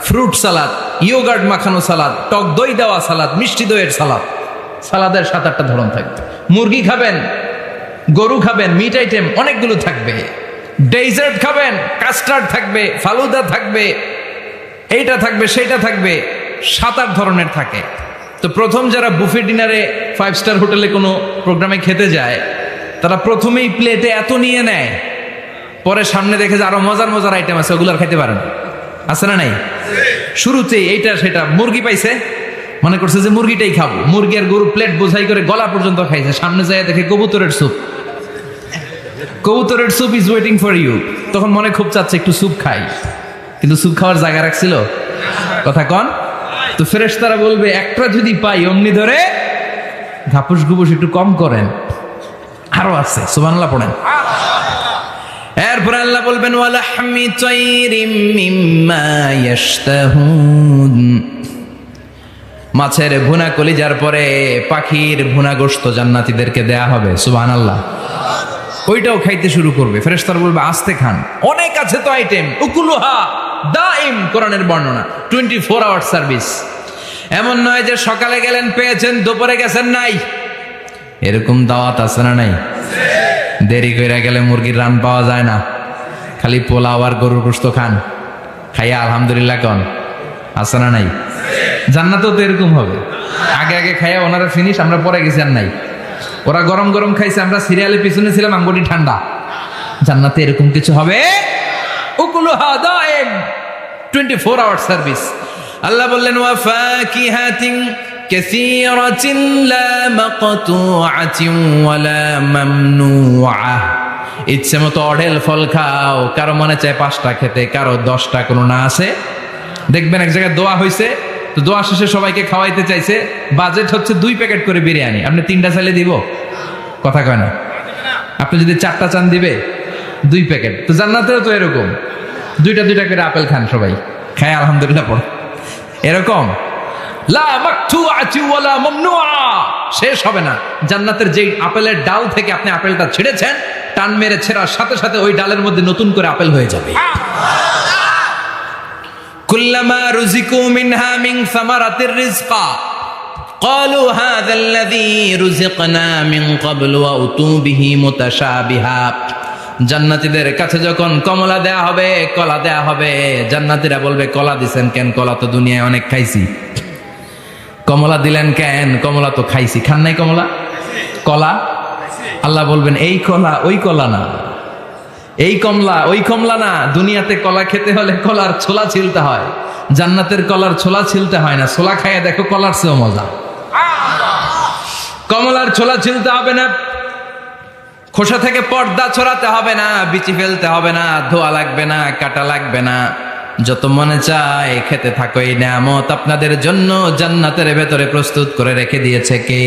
fruit salad, yoghurt মাখানো সালাদ, টক দই দেওয়া সালাদ, মিষ্টি দইয়ের সালাদ। সালাদের 7-8টা ধরন থাকবে। মুরগি খাবেন, গরু খাবেন, মিট আইটেম অনেকগুলো থাকবে। ডেজার্ট খাবেন, কাস্টার্ড থাকবে, ফালুদা থাকবে, এইটা থাকবে, সেইটা থাকবে, 7-8 ধরনের থাকে। তো প্রথম যারা বুফে ডিনারে 5 স্টার হোটেলে কোনো প্রোগ্রামে খেতে যায়, তারা প্রথমেই প্লেটে এত নিয়ে নেয়, পরে সামনে দেখে যে আরো মজার মজার আইটেম আছে, ওগুলো আর খাইতে পারেন, আছে না নাই? শুরুতেই এইটা সেটা মুরগি পাইছে, মনে করছে যে মুরগিটাই খাবো, মুরগি আর গরু প্লেট বোঝাই করে গলা পর্যন্ত খাইছে। সামনে যায় দেখে কবুতরের স্যুপ, কবুতরের soup is waiting for you. তখন মনে খুব চাচ্ছে একটু স্যুপ খাই, কিন্তু স্যুপ খাওয়ার জায়গা রাখছিল, কথা কন। তো ফেরেশতারা বলবে একটা যদি পাই অমনি ধরে ঘাপুস ঘুপুস একটু কম করেন, আরো আছে। সুবহানাল্লাহ পড়েন। এরপর আল্লাহ বলবেন ওয়ালাহমি তাইরিম মিম্মা ইয়াশতাহুন, মাছের ভুনা কলিজার পরে পাখির ভুনা গোশত জান্নাতীদেরকে দেয়া হবে, সুবহানাল্লাহ। ওইটাও খাইতে শুরু করবে, ফেরেশতারা বলবে আস্তে খান, অনেক আছে তো আইটেম। উকুলুহা দাইম, কোরআনের বর্ণনা, 24 আওয়ার সার্ভিস। এমন নয় যে সকালে গেলেন পেয়েছেন, দুপুরে গেছেন নাই। এরকম দাওয়াত আছে না নাই? দেরি কইরা গেলে মুরগির রান পাওয়া যায় না, খালি পোলাও আর গরুর গোশত খান, খাইয়া আলহামদুলিল্লাহ কন, আছে না নাই? জান্নাতেও তো এরকম হবে, আগে আগে খাইয়া ওনারা ফিনিশ, আমরা পরে গেছি আর নাই। ওরা গরম গরম খাইছে, আমরা সিরিয়ালে পিছনে ছিলাম, আঙ্গুটি ঠান্ডা। জান্নাতে এরকম কিছু হবে। উকুলুহা দাইম, 24 আওয়ার সার্ভিস। আল্লাহ বললেন ওয়া ফাকিহাতিন কাসীরাতিন লা মাকতুআতিন ওয়া লা মামনুআ। ইচ্ছে মতো অঢেল ফল খাও, কারো মনে চায় 5টা খেতে, কারো 10টা, কোনো না আছে। দেখবেন এক জায়গায় দোয়া হয়েছে, তো দোয়া শেষে সবাইকে খাওয়াইতে চাইছে, বাজেট হচ্ছে 2 প্যাকেট করে বিরিয়ানি, আপনি 3টা চাইলে দিব? কথা কয় না। আপনি যদি 4টা চান দিবে 2 প্যাকেট। তো জান্নাতেও তো এরকম, 2টা করে আপেল খান সবাই, খায় আলহামদুলিল্লাহ পড়। এরকম লা মাকতুআতি ওয়ালা মামনুআ, শেষ হবে না। জান্নাতের যেই আপেলের ডাল থেকে আপনি আপেলটা ছিঁড়েছেন, টান মেরে ছেঁড়ার সাথে সাথে ওই ডালের মধ্যে নতুন করে আপেল হয়ে যাবে। কুল্লামা রুজিকু মিনহা মিন সামারাতির রিজকা ক্বালু হাযাল্লাযী রুজিকনা মিন ক্বাবলু ওয়া উতু বিহি মুতাশাবিহা। জান্নাতীদের কাছে যখন কমলা দেয়া হবে, কলা দেয়া হবে, জান্নাতীরা বলবে কলা দিছেন কেন? কলা তো দুনিয়ায় অনেক খাইছি। কমলা দিলেন কেন? কমলা তো খাইছি। খান নাই কমলা? কলা? আল্লাহ বলবেন এই কলা ওই কলা না, এই কমলা ওই কমলা না। দুনিয়াতে কলা খেতে হলে কলার ছোলা ছিলতে হয়, জান্নাতের কলার ছোলা ছিলতে হয় না। ছোলা খাইয়া দেখো, কলার চেয়েও মজা। কমলার ছোলা ছিলতে হবে না, খোসা থেকে পর্দা ছড়াতে হবে না, বিচি ফেলতে হবে না, ধোয়া লাগবে না, কাটা লাগবে না। যত মনে চায় খেতে থাকো, এই নিয়ামত আপনাদের জন্য জান্নাতের ভেতরে প্রস্তুত করে রেখে দিয়েছে কে?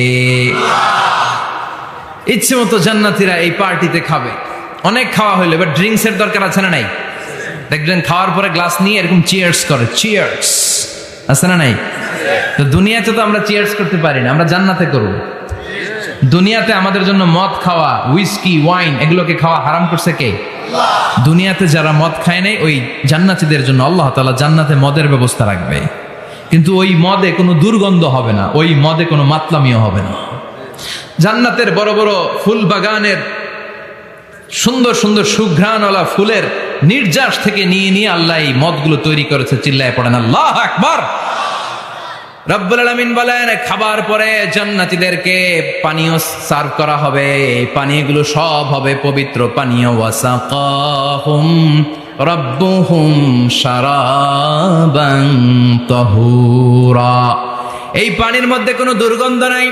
ইচ্ছে মতো জান্নাতীরা এই পার্টিতে খাবে। অনেক খাওয়া হইলো, এবার ড্রিঙ্কস এর দরকার আছে না নাই? দেখবেন খাওয়ার পরে গ্লাস নিয়ে এরকম চিয়ার্স করে, চিয়ার্স, আছে না নাই? তো দুনিয়াতে তো আমরা চিয়ার্স করতে পারি না, আমরা জান্নাতে করব। দুনিয়াতে আমাদের জন্য মদ খাওয়া, হুইস্কি, ওয়াইন, এগুলোকে খাওয়া হারাম করছে কে? দুনিয়াতে যারা মদ খায় নাই, ওই জান্নাতীদের জন্য আল্লাহ তাআলা জান্নাতে মদের ব্যবস্থা রাখবে। কিন্তু ওই মদে কোনো দুর্গন্ধ হবে না, ওই মদে কোনো মাতলামিও হবে না। জান্নাতের বড় বড় ফুল বাগানের সুন্দর সুন্দর সুঘ্রাণওয়ালা ফুলের নির্যাস থেকে নিয়ে নিয়ে আল্লাহ এই মদগুলো তৈরি করেছে। চিল্লায় পড়েন আল্লাহু আকবার। রব্বুল আলামিন বলেন, খাবার পরে জান্নাতীদেরকে পানীয় সার্ভ করা হবে। এই পানীয়গুলো সব হবে পবিত্র পানীয়। ওয়াসাকাহুম রাব্বুহুম শারাবান তাহুরা। এই পানির মধ্যে কোনো দুর্গন্ধ নাই,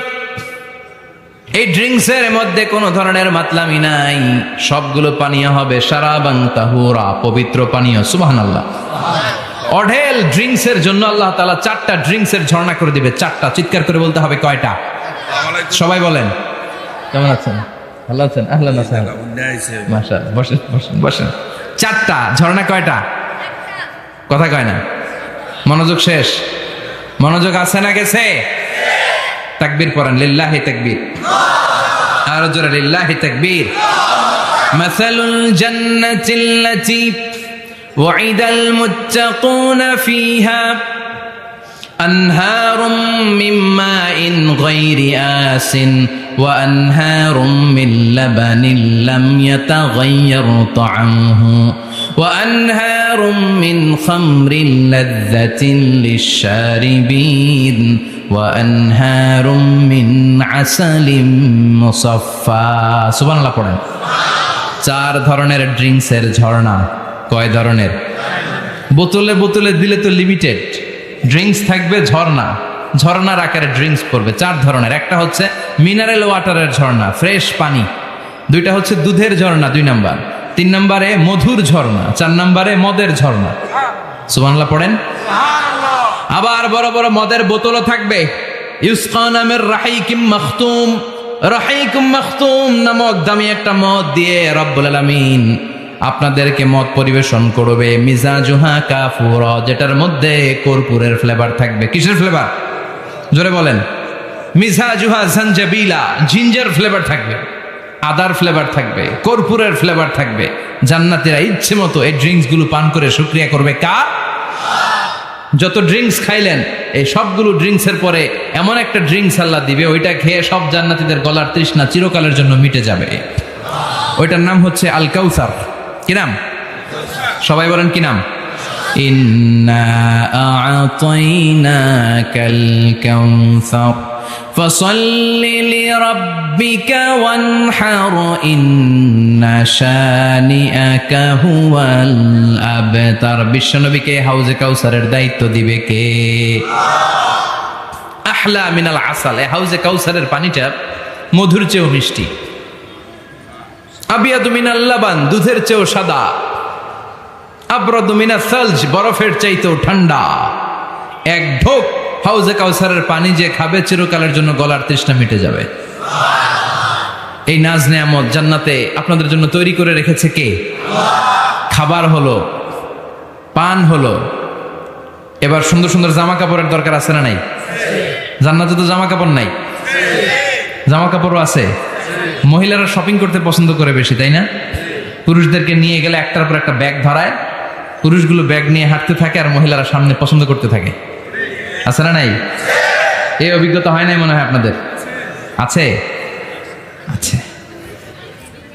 এই ড্রিঙ্কসের মধ্যে কোনো ধরনের মাতলামি নাই, সবগুলো পানীয় হবে শারাবান তাহুরা, পবিত্র পানীয়। সুবহানাল্লাহ। অঢেল ড্রিঙ্কসের জন্য আল্লাহ তাআলা 4টা ড্রিঙ্কসের ঝর্ণা করে দিবে। 4টা, চিৎকার করে বলতে হবে কয়টা? সবাই বলেন। কেমন আছেন? ভালো আছেন? আহলান আছেন, মাশাআল্লাহ। বসেন বসেন বসেন। 4টা ঝর্ণা। কয়টা? কথা কয় না। মনোযোগ শেষ। মনোযোগ আছে না গেছে? তাকবীর পড়েন, লিল্লাহি তাকবীর। আর জোরে লিল্লাহি তাকবীর। মাসালুল জান্নাতিল্লাতী وعد المتقون فيها أنهار من ماء غير آسن وأنهار من لبن لم يتغير طعمه وأنهار من خمر لذة للشاربين وأنهار من عسل مصفى سبحان الله পড়েন। 4 ধরনের ড্রিঙ্কসের ঝর্ণা। কয় ধরনের? বোতলে বোতলে দিলে তো লিমিটেড ড্রিঙ্কস থাকবে, ঝর্ণা ঝর্ণার আকারে ড্রিঙ্কস পড়বে। 4 ধরনের। একটা হচ্ছে মিনারেল ওয়াটারের ঝর্ণা, ফ্রেশ পানি। 2টা হচ্ছে দুধের ঝর্ণা, 2 নাম্বার। 3 নম্বরে মধুর ঝর্ণা, 4 নম্বরে মদের ঝর্ণা। সুবহানাল্লাহ পড়েন। আবার বড় বড় মদের বোতলও থাকবে। ইউসকা নামের রাহিকুম মাখতুম, রাহিকুম মাখতুম নামক দামি একটা মদ দিয়ে রব্বুল আলামিন আপনাদেরকে মদ পরিবেশন করবে। মিজাজুহা কাফুরা, যেটার মধ্যে কর্পূরের ফ্লেভার থাকবে। কিসের ফ্লেভার? জোরে বলেন। মিজাজুহা জানজাবিলা, জিঞ্জার ফ্লেভার থাকবে, আদার ফ্লেভার থাকবে, কর্পূরের ফ্লেভার থাকবে। জান্নাতীরা ইচ্ছে মতো এই ড্রিঙ্কস গুলো পান করে শুকরিয়া করবে কার? যত ড্রিঙ্কস খাইলেন এই সবগুলো ড্রিঙ্কস এর পরে এমন একটা ড্রিঙ্কস আল্লাহ দিবে, ওইটা খেয়ে সব জান্নাতীদের গলার তৃষ্ণা চিরকালের জন্য মিটে যাবে। ওইটার নাম হচ্ছে আল কাউসার। কি নাম? সবাই বলেন কি নাম? ইন্না আ'তাইনাকাল কাউসার ফাসাল্লি লিরাব্বিকা ওয়ানহার ইন্না শানিআকা হুয়াল আবতার। বিশ্বনবীকে হাউজে কাউসারের দায়িত্ব দিবে কে? আহলা মিনাল আসাল। এই হাউজে কাউসারের পানিটা মধুর চেয়েও মিষ্টি। আবিয়াদু মিনাল লাবান, দুধের চেয়েও সাদা। আবরাদু মিনাস সালজ, বরফের চাইতেও ঠান্ডা। এক ঢোক হাউজে কাউসারের পানি যে খাবে চিরকালের জন্য গলার তৃষ্ণা মিটে যাবে। এই নাজ নেয়ামত জান্নাতে আপনাদের জন্য তৈরি করে রেখেছে কে? খাবার হলো, পান হলো, এবার সুন্দর সুন্দর জামা কাপড়ের দরকার আছে না নাই? জান্নাতে তো জামা কাপড় নাই, জামা কাপড়ও আছে। মহিলারা শপিং করতে পছন্দ করে বেশি, তাই না? পুরুষদেরকে নিয়ে গেলে একটার পর একটা ব্যাগ ধরায়, পুরুষগুলো ব্যাগ নিয়ে হাঁটতে থাকে আর মহিলারা সামনে পছন্দ করতে থাকে। আছে না নাই? এই অভিজ্ঞতা হয় নাই মনে হয় আপনাদের? আছে? আছে।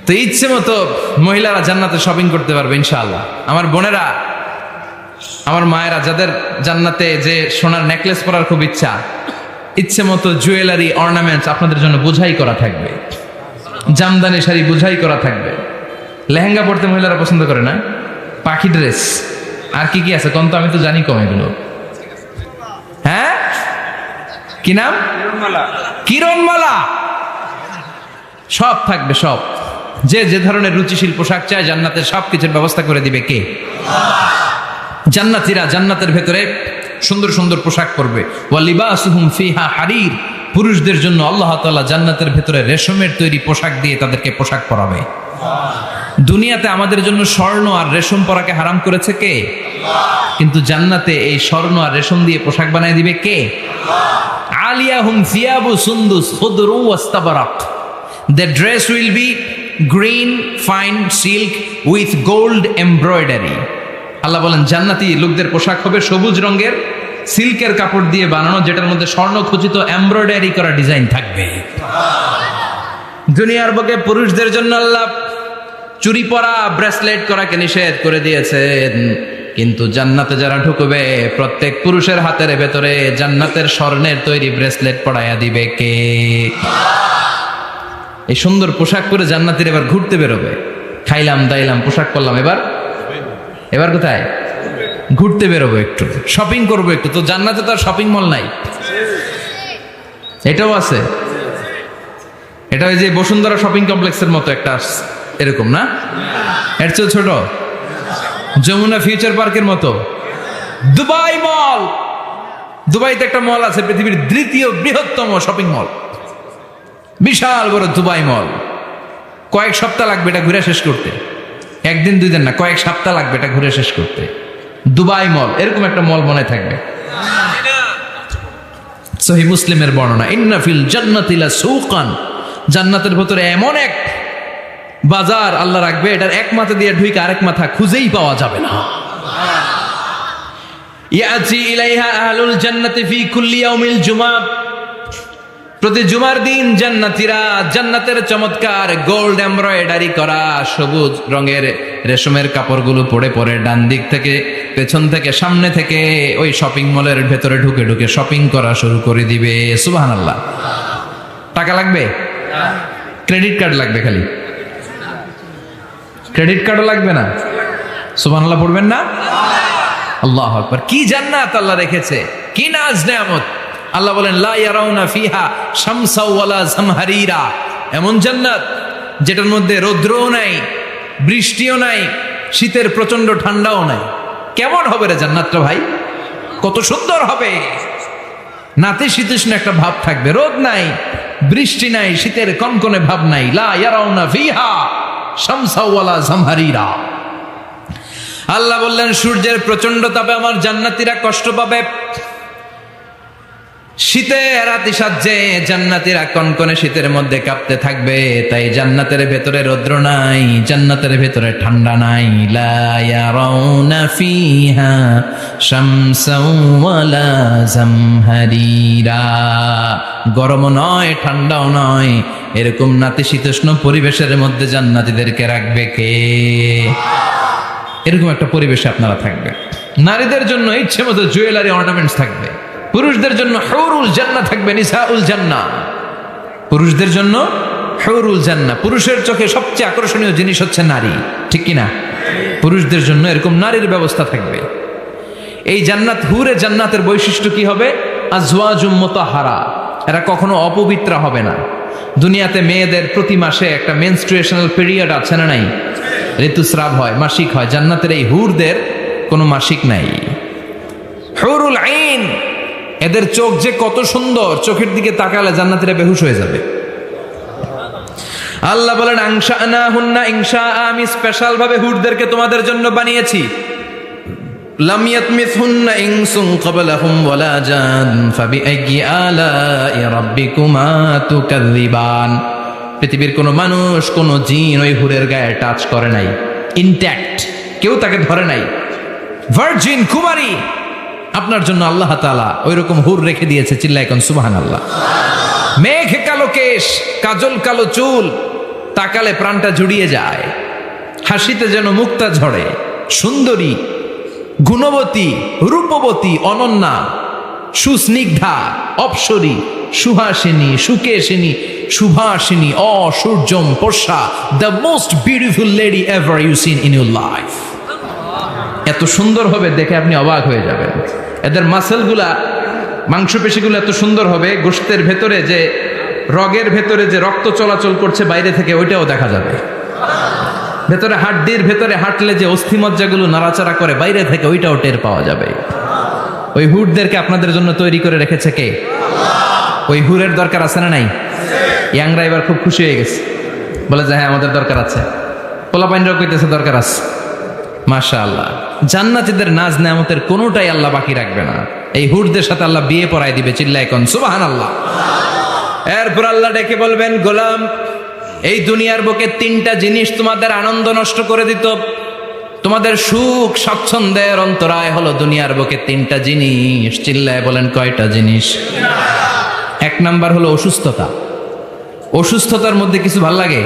তো ইচ্ছে মতো মহিলারা জান্নাতে শপিং করতে পারবে ইনশাআল্লাহ। আমার বোনেরা, আমার মায়েরা, যাদের জান্নাতে যে সোনার নেকলেস পরার খুব ইচ্ছা, ইচ্ছে মতো জুয়েলারি অর্নামেন্টস আপনাদের জন্য বোঝাই করা থাকবে। জামদানি শাড়ি বোঝাই করা থাকবে। লেহেঙ্গা পড়তে মহিলারা পছন্দ করে না? পাখি ড্রেস, আর কি কি আছে কোন তো? আমি তো জানি কম এগুলো। হ্যাঁ, কি নাম? কিরণমালা। সব থাকবে, সব। যে যে ধরনের রুচিশীল পোশাক চায় জান্নাতের সবকিছুর ব্যবস্থা করে দিবে কে? জান্নাতীরা জান্নাতের ভেতরে সুন্দর সুন্দর পোশাক পরবে। ওয়া লিবাসুহুম ফিহা হারির, পুরুষদের জন্য আল্লাহ তাআলা জান্নাতের ভেতরে রেশমের তৈরি পোশাক দিয়ে তাদেরকে পোশাক পরাবে। দুনিয়াতে আমাদের জন্য স্বর্ণ আর রেশম পরাকে হারাম করেছে কে? কিন্তু জান্নাতে এই স্বর্ণ আর রেশম দিয়ে পোশাক বানায় দিবে কে? আলিয়াহুম সিয়াবু সুন্দুস খুদরু ওয়াস্তাবারাক। The dress will be green fine silk with gold embroidery. আল্লাহ বলেন জান্নাতি লোকদের পোশাক হবে সবুজ রঙের সিল্কের কাপড় দিয়ে বানানো, যেটার মধ্যে স্বর্ণ খচিত এমব্রয়ডারি করা ডিজাইন থাকবে। দুনিয়ার বুকে পুরুষদের জন্য আল্লাহ চুরি পরা, ব্রেসলেট করাকে নিষেধ করে দিয়েছেন, কিন্তু জান্নাতে যারা ঢুকবে প্রত্যেক পুরুষের হাতের ভেতরে জান্নাতের স্বর্ণের তৈরি ব্রেসলেট পরাইয়া দিবে কে? এই সুন্দর পোশাক পরে জান্নাতীরা এবার ঘুরতে বেরোবে। খাইলাম দাইলাম পোশাক পরলাম, এবার কোথায়? ঘুরতে বেরোবো, একটু শপিং করবো একটু। তো জান্নাতে তো আর শপিং মল নাই। এটাও আছে, এটা ওই যে বসুন্ধরা শপিং কমপ্লেক্সের মতো একটা এরকম না, এর চেয়ে ছোট, যমুনা ফিউচার পার্কের মতো। দুবাই মল, দুবাইতে একটা মল আছে, পৃথিবীর দ্বিতীয় বৃহত্তম শপিং মল, বিশাল বড় দুবাই মল। কয়েক সপ্তাহ লাগবে এটা ঘুরে শেষ করতে, একদিন দুই দিন না, কয়েক সপ্তাহ লাগবে এটা ঘুরে শেষ করতে। দুবাই মল, এরকম একটা মল মনে থাকবে। সহিহ মুসলিমের বর্ণনা, ইন্না ফিল জান্নাতি লাসুকান, জান্নাতের ভিতরে এমন এক বাজার আল্লাহ রাখবে, এটার এক মাথা দিয়ে ঢুকে আরেক মাথা খুঁজেই পাওয়া যাবে না। ইয়াতি ইলাইহা আহলুল জান্নাতি ফি কুল্লি ইয়াউমিল জুমআ, প্রতি জুমার দিন জান্নাতীরা জান্নাতের চমৎকার গোল্ড এমব্রয়ডারি করা সবুজ রঙের রেশমের কাপড়গুলো পরে পরে ডান দিক থেকে, পেছন থেকে, সামনে থেকে ওই শপিং মলের ভেতরে ঢুকে ঢুকে শপিং করা শুরু করে দিবে। সুবহানাল্লাহ। টাকা লাগবে? ক্রেডিট কার্ড লাগবে, খালি ক্রেডিট কার্ডও লাগবে না। সুবহানাল্লাহ পড়বেন না? আল্লাহু আকবার। কি জান্নাত আল্লাহ রেখেছে, কি নাজ নেয়ামত। আল্লাহ বলেন লা ইয়ারাউনা ফিহা শামসা ওয়ালা জামহারিরা, এমন জান্নাত যেটার মধ্যে রৌদ্রও নাই, বৃষ্টিও নাই, শীতের প্রচন্ড ঠান্ডাও নাই। কেমন হবে রে জান্নাতটা ভাই, কত সুন্দর হবে। নাতিশীতোষ্ণ একটা ভাব থাকবে, রোদ নাই, বৃষ্টি নাই, শীতের কনকনে ভাব নাই। লা ইয়ারাউনা ফিহা শামসা ওয়ালা জামহারিরা। আল্লাহ বললেন সূর্যের প্রচন্ড তাপে আমার জান্নাতীরা কষ্ট পাবে। শীতের আতিশয্যে জান্নাতীরা কনকনে শীতের মধ্যে কাঁপতে থাকবে। তাই জান্নাতের ভেতরে রৌদ্র নাই, জান্নাতের ভেতরে ঠান্ডা নাই। লা ইয়ারাউনা ফিহা শামসাও ওয়ালা জামহারিরা। গরম নয়, ঠান্ডাও নয়, এরকম নাতিশীতোষ্ণ পরিবেশের মধ্যে জান্নাতীদেরকে রাখবে কে? এরকম একটা পরিবেশে আপনারা থাকবে। নারীদের জন্য ইচ্ছে মতো জুয়েলারি অর্নামেন্টস থাকবে, পুরুষদের জন্য হুরুল জান্নাহ থাকবে, নিসাউল জান্নাহ। পুরুষদের জন্য হুরুল জান্নাহ। পুরুষের চোখে সবচেয়ে আকর্ষণীয় জিনিস হচ্ছে নারী, ঠিক কি না? পুরুষদের জন্য এরকম নারীর ব্যবস্থা থাকবে। এই জান্নাত, হুরে জান্নাতের বৈশিষ্ট্য কি হবে? আজওয়াজুম মুতাহহারা, এরা কখনো অপবিত্র হবে না। দুনিয়াতে মেয়েদের প্রতি মাসে একটা মেনস্ট্রুয়েশনাল পিরিয়ড আছে না নাই? ঋতুস্রাব হয়, মাসিক হয়। জান্নাতের এই হুরদের কোনো মাসিক নাই। হুরুল আইন, এদের চোখ যে কত সুন্দর, চোখের দিকে তাকালে জান্নাতীরা বেহুশ হয়ে যাবে। আল্লাহ বলেন আনশানাহুন্না ইনশা, আমি স্পেশাল ভাবে হুরদেরকে তোমাদের জন্য বানিয়েছি। লাম ইয়াতমিসহুন্না ইনসুন ক্বাবলাহুম ওয়ালা জান ফাবিআইয়ি আলাই রাব্বিকুমা তুকাযযিবান। পৃথিবীর কোনো মানুষ, কোনো জিন ওই হুরের গায়ে টাচ করে নাই, ইনট্যাক্ট, কেউ তাকে ধরে নাই। ভার্জিন কুমারী, আপনার জন্য আল্লাহ তাআলা ওই রকম হুর রেখে দিয়েছে। চিল্লায় কোন সুবহানাল্লাহ। মেঘ কালো কেশ, কাজল কালো চুল, তাকালে প্রাণটা জুড়িয়ে যায়। হাসিতে যেন মুক্তা ঝরে। সুন্দরী, গুণবতী, রূপবতী, অনন্যা, সুস্নিগ্ধা, অপ্সরী, সুহাসিনী, সুকেশিনী, সুভাষিনী, অসূর্যম পোষা, the most beautiful lady ever you seen in your life. এত সুন্দর হবে, দেখে আপনি অবাক হয়ে যাবেন। এদের মাসেলগুলা, মাংসপেশিগুলো এত সুন্দর হবে, গোশতের ভেতরে যে রগের ভেতরে যে রক্ত চলাচল করছে বাইরে থেকে, ওইটাও দেখা যাবে। ভেতরে হাড্ডির ভেতরে হাঁটলে যে অস্থিমজ্জাগুলো নাড়াচাড়া করে বাইরে থেকে, ওইটাও টের পাওয়া যাবে। ওই হুরদেরকে আপনাদের জন্য তৈরি করে রেখেছে কে? ওই হুরের দরকার আছে না নাই? ইয়াংরা এবার খুব খুশি হয়ে গেছে, বলে যে হ্যাঁ আমাদের দরকার আছে। পোলাপাইনরাও কইতেছে দরকার আছে। মাশাআল্লাহ, জান্নাতীদের নাজ নেয়ামতের কোনোটাই আল্লাহ বাকি রাখবে না। এই হুরদের সাথে আল্লাহ বিয়ে পড়াই দিবে। চিল্লায় কোন সুবহানাল্লাহ। এরপর আল্লাহ ডেকে বলবেন, গোলাম, এই দুনিয়ার বুকে তিনটা জিনিস তোমাদের আনন্দ নষ্ট করে দিত, তোমাদের সুখ স্বাচ্ছন্দ্যের অন্তরায় হলো দুনিয়ার বুকে তিনটা জিনিস। চিল্লায় বলেন কয়টা জিনিস? এক নাম্বার হলো অসুস্থতা। অসুস্থতার মধ্যে কিছু ভাল লাগে?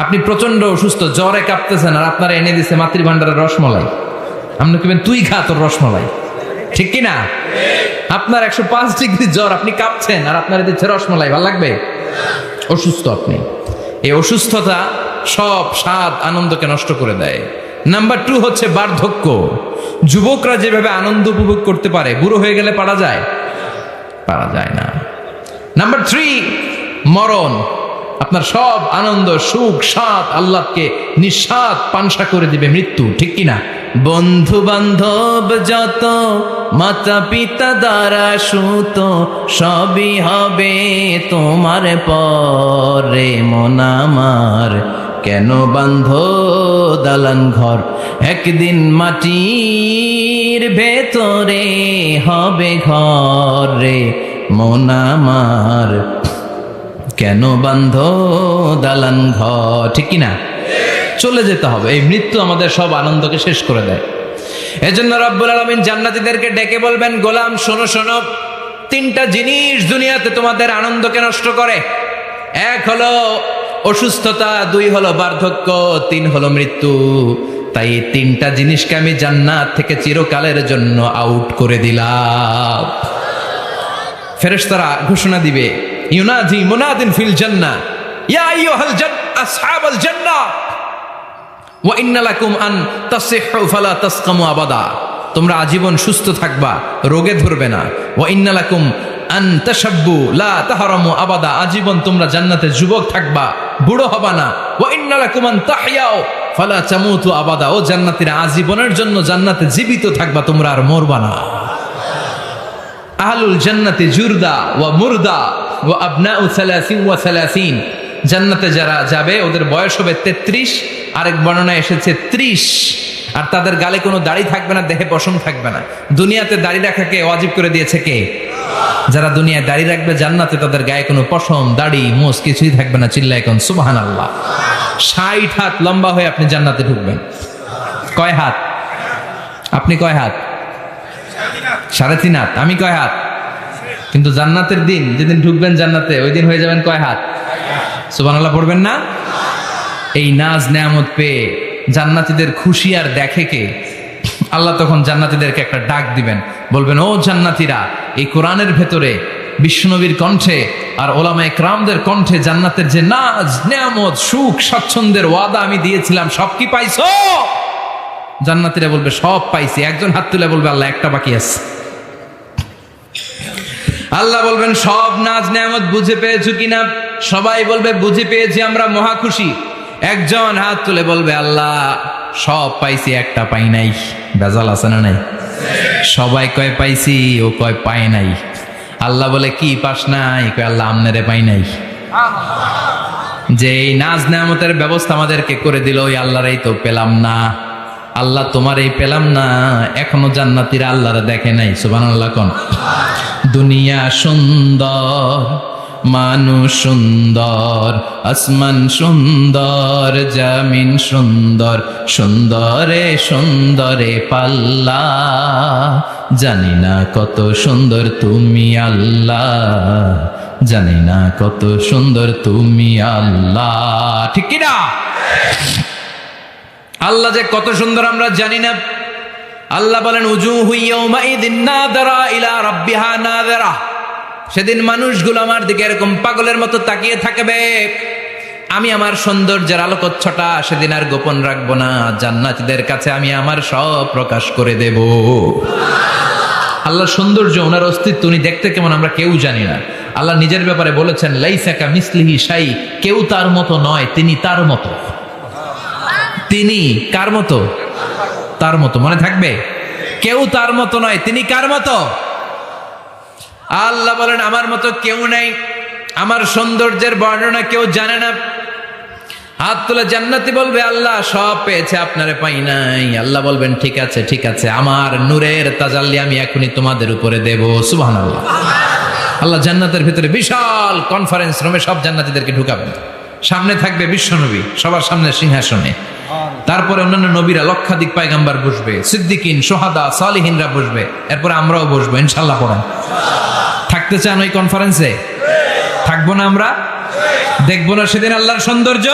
আপনি প্রচন্ড অসুস্থ, জ্বরে কাঁপতেছেন, আর আপনারা এনে দিছে মাতৃভান্ডারের রসমলাই। আপনি কেবেন তুই খা তোর রসমলাই, ঠিক কিনা? আপনার 105 ডিগ্রি জ্বর, আপনি কাঁপছেন, আর আপনার দিচ্ছে রসমলাই, ভাল লাগবে? অসুস্থ আপনি। এই অসুস্থতা সব স্বাদ আনন্দকে নষ্ট করে দেয়। নাম্বার 2 হচ্ছে বার্ধক্য। যুবকরা যেভাবে আনন্দ উপভোগ করতে পারে, বুড়ো হয়ে গেলে পারা যায়? পারা যায় না। নাম্বার 3 মরণ। আপনার সব আনন্দ, সুখ, স্বাদ আল্লাহকে নিঃস্বাদ পানসা করে দিবে মৃত্যু, ঠিক কিনা? বন্ধু বান্ধব যত, মাতা পিতা দ্বারা সুত, সবই হবে তোমার পরে। মন আমার কেন বান্ধ দালান ঘর, একদিন মাটির ভেতরে হবে ঘর রে। মন আমার কেন বান্ধ দালান ঘর, ঠিক কিনা? চলে যেতে হবে। এই মৃত্যু আমাদের সব আনন্দকে শেষ করে দেয়। এজন্য রব্বুল আলামিন জান্নাতীদেরকে ডেকে বলবেন, গোলাম শোনো শোনো, তিনটা জিনিস দুনিয়াতে তোমাদের আনন্দকে নষ্ট করে। এক হলো অসুস্থতা, 2 হলো বার্ধক্য, 3 হলো মৃত্যু। তাই এই তিনটা জিনিসকে আমি জান্নাত থেকে চিরকালের জন্য আউট করে দিলাম। ফেরেশতারা ঘোষণা দিবে, ইউনাদি মুনাদিন ফিল জান্নাহ, ইয়া আইয়ুহাল আসহাবাল জান্নাহ ওয়া ইন্না লাকুম আন তাসিহু ফালা তাসকামু আবাদা। তোমরা আজীবন সুস্থ থাকবা, রোগে ধরবে না। ওয়া ইন্না লাকুম আন তাশাব্বু লা তাহরামু আবাদা। আজীবন তোমরা জান্নাতে যুবক থাকবা, বুড়ো হবা না। ওয়া ইন্না লাকুম আন তাহইয়াও ফালা তামুতু আবাদা। ও জান্নাতীরা, আজীবনের জন্য জান্নাতে জীবিত থাকবা, তোমরা আর মরবা না। আহলুল জান্নাতি জুরদা ওয়া মুরদা ওয়া আবনাউ 30 ওয়া 30। জান্নাতে যারা যাবে ওদের বয়স হবে 33, আরেক বর্ণনায় এসেছে 30। আর তাদের গালে কোনো দাড়ি থাকবে না, দেহে পশম থাকবে না। দুনিয়াতে দাড়ি রাখাকে ওয়াজিব করে দিয়েছে কে? যারা দুনিয়ায় দাড়ি রাখবে জান্নাতে তাদের গায়ে কোনো পশম দাড়ি মোষ কিছুই থাকবে না। চিল্লায় কোন সুবহানাল্লাহ। 60 হাত লম্বা হয়ে আপনি জান্নাতে ঢুকবেন। কয় হাত? আপনি কয় হাত? 3.5 হাত। আমি কয় হাত? কিন্তু জান্নাতের দিন যেদিন ঢুকবেন জান্নাতে ওই দিন হয়ে যাবেন কয় হাত? সুবহানাল্লাহ পড়বেন না? এই নাজ নেয়ামত পেয়ে জান্নাতীদের খুশি আর দেখে কে? আল্লাহ তখন জান্নাতীদেরকে একটা ডাক দিবেন, বলবেন ও জান্নাতীরা, এই কোরআনের ভেতরে বিশ্বনবীর কণ্ঠে আর ওলামায়ে কেরামদের কণ্ঠে জান্নাতের যে নাজ নেয়ামত সুখ স্বাচ্ছন্দ্যের ওয়াদা আমি দিয়েছিলাম সব কি পাইছো? জান্নাতীরা বলবে সব পাইছি। একজন হাত তুলে বলবে আল্লাহ একটা বাকি আছে। আল্লাহ বলবেন সব নাজ নেয়ামত বুঝে পেয়েছো কিনা? সবাই বলবে বুঝে পেয়েছি, আমরা মহা খুশি। একজন হাত তুলে বলবে আল্লাহ সব পাইছি একটা পাই নাই। বেজাল আছে না নাই? সবাই কয় পাইছি, ও কয় পাই নাই। আল্লাহ বলে কি পাস নাই? কয় আল্লাহ আমনেরে পাই নাই। যে এই নাজ নেয়ামতের ব্যবস্থা আমাদেরকে করে দিল ওই আল্লাহরই তো পেলাম না। আল্লাহ তোমার এই পেলাম না, এখনো জান্নাতীরা আল্লাহরে দেখে নাই। সুবহানাল্লাহ কোন। দুনিয়া সুন্দর, মানুষ সুন্দর, আসমান সুন্দর, জমিন সুন্দর, সুন্দরে সুন্দরে পাল্লা, জানি না কত সুন্দর তুমি আল্লাহ, জানি না কত সুন্দর তুমি আল্লাহ। ঠিক কিনা? আল্লাহ যে কত সুন্দর আমরা জানি না। আল্লাহ বলেন উজুহু ইয়াউমাইযিন নাযিরা ইলা রাব্বিহা নাযিরা। সেদিন মানুষগুলো আমার দিকে এরকম পাগলের মতো তাকিয়ে থাকবে। আমি আমার সৌন্দর্যের আলোকচ্ছটা সেদিন আর গোপন রাখবো না। জান্নাতীদের কাছে আমি আমার সব প্রকাশ করে দেব। আল্লাহ সৌন্দর্য, ওনার অস্তিত্ব, উনি দেখতে কেমন আমরা কেউ জানি না। আল্লাহ নিজের ব্যাপারে বলেছেন লাইসা কামিসলিহি শাই, কেউ তার মতো নয়, তিনি তার মতো। তিনি কার মতো? তার মতো। মনে থাকবে? কেউ তার মতো নয়, তিনি কার মতো? আল্লাহ বলেন আমার মতো কেউ নেই। আমার সৌন্দর্যের বর্ণনা কেউ জানে না। হাত তুলে জান্নাতি বলবে আল্লাহ সব পেয়েছে, আপনারে পাই নাই। আল্লাহ বলবেন ঠিক আছে ঠিক আছে, আমার নূরের তাজাল্লি আমি এখনই তোমাদের উপরে দেব। সুবহানাল্লাহ। আল্লাহ জান্নাতের ভিতরে বিশাল কনফারেন্স রুমে সব জান্নাতীদেরকে ঢুকাবেন। সামনে থাকবে বিশ্বনবী সবার সামনে সিংহাসনে। তারপরে অন্যান্য নবীরা, লক্ষাধিক পয়গম্বর বসবে, সিদ্দিকিন, সোহাদা, সালিহিনরা বসবে। এরপরে আমরাও বসবো ইনশাআল্লাহ। পড়েন থাকতে চান ওই কনফারেন্সে? থাকবো না আমরা? দেখবো না সেদিন আল্লাহর সৌন্দর্য?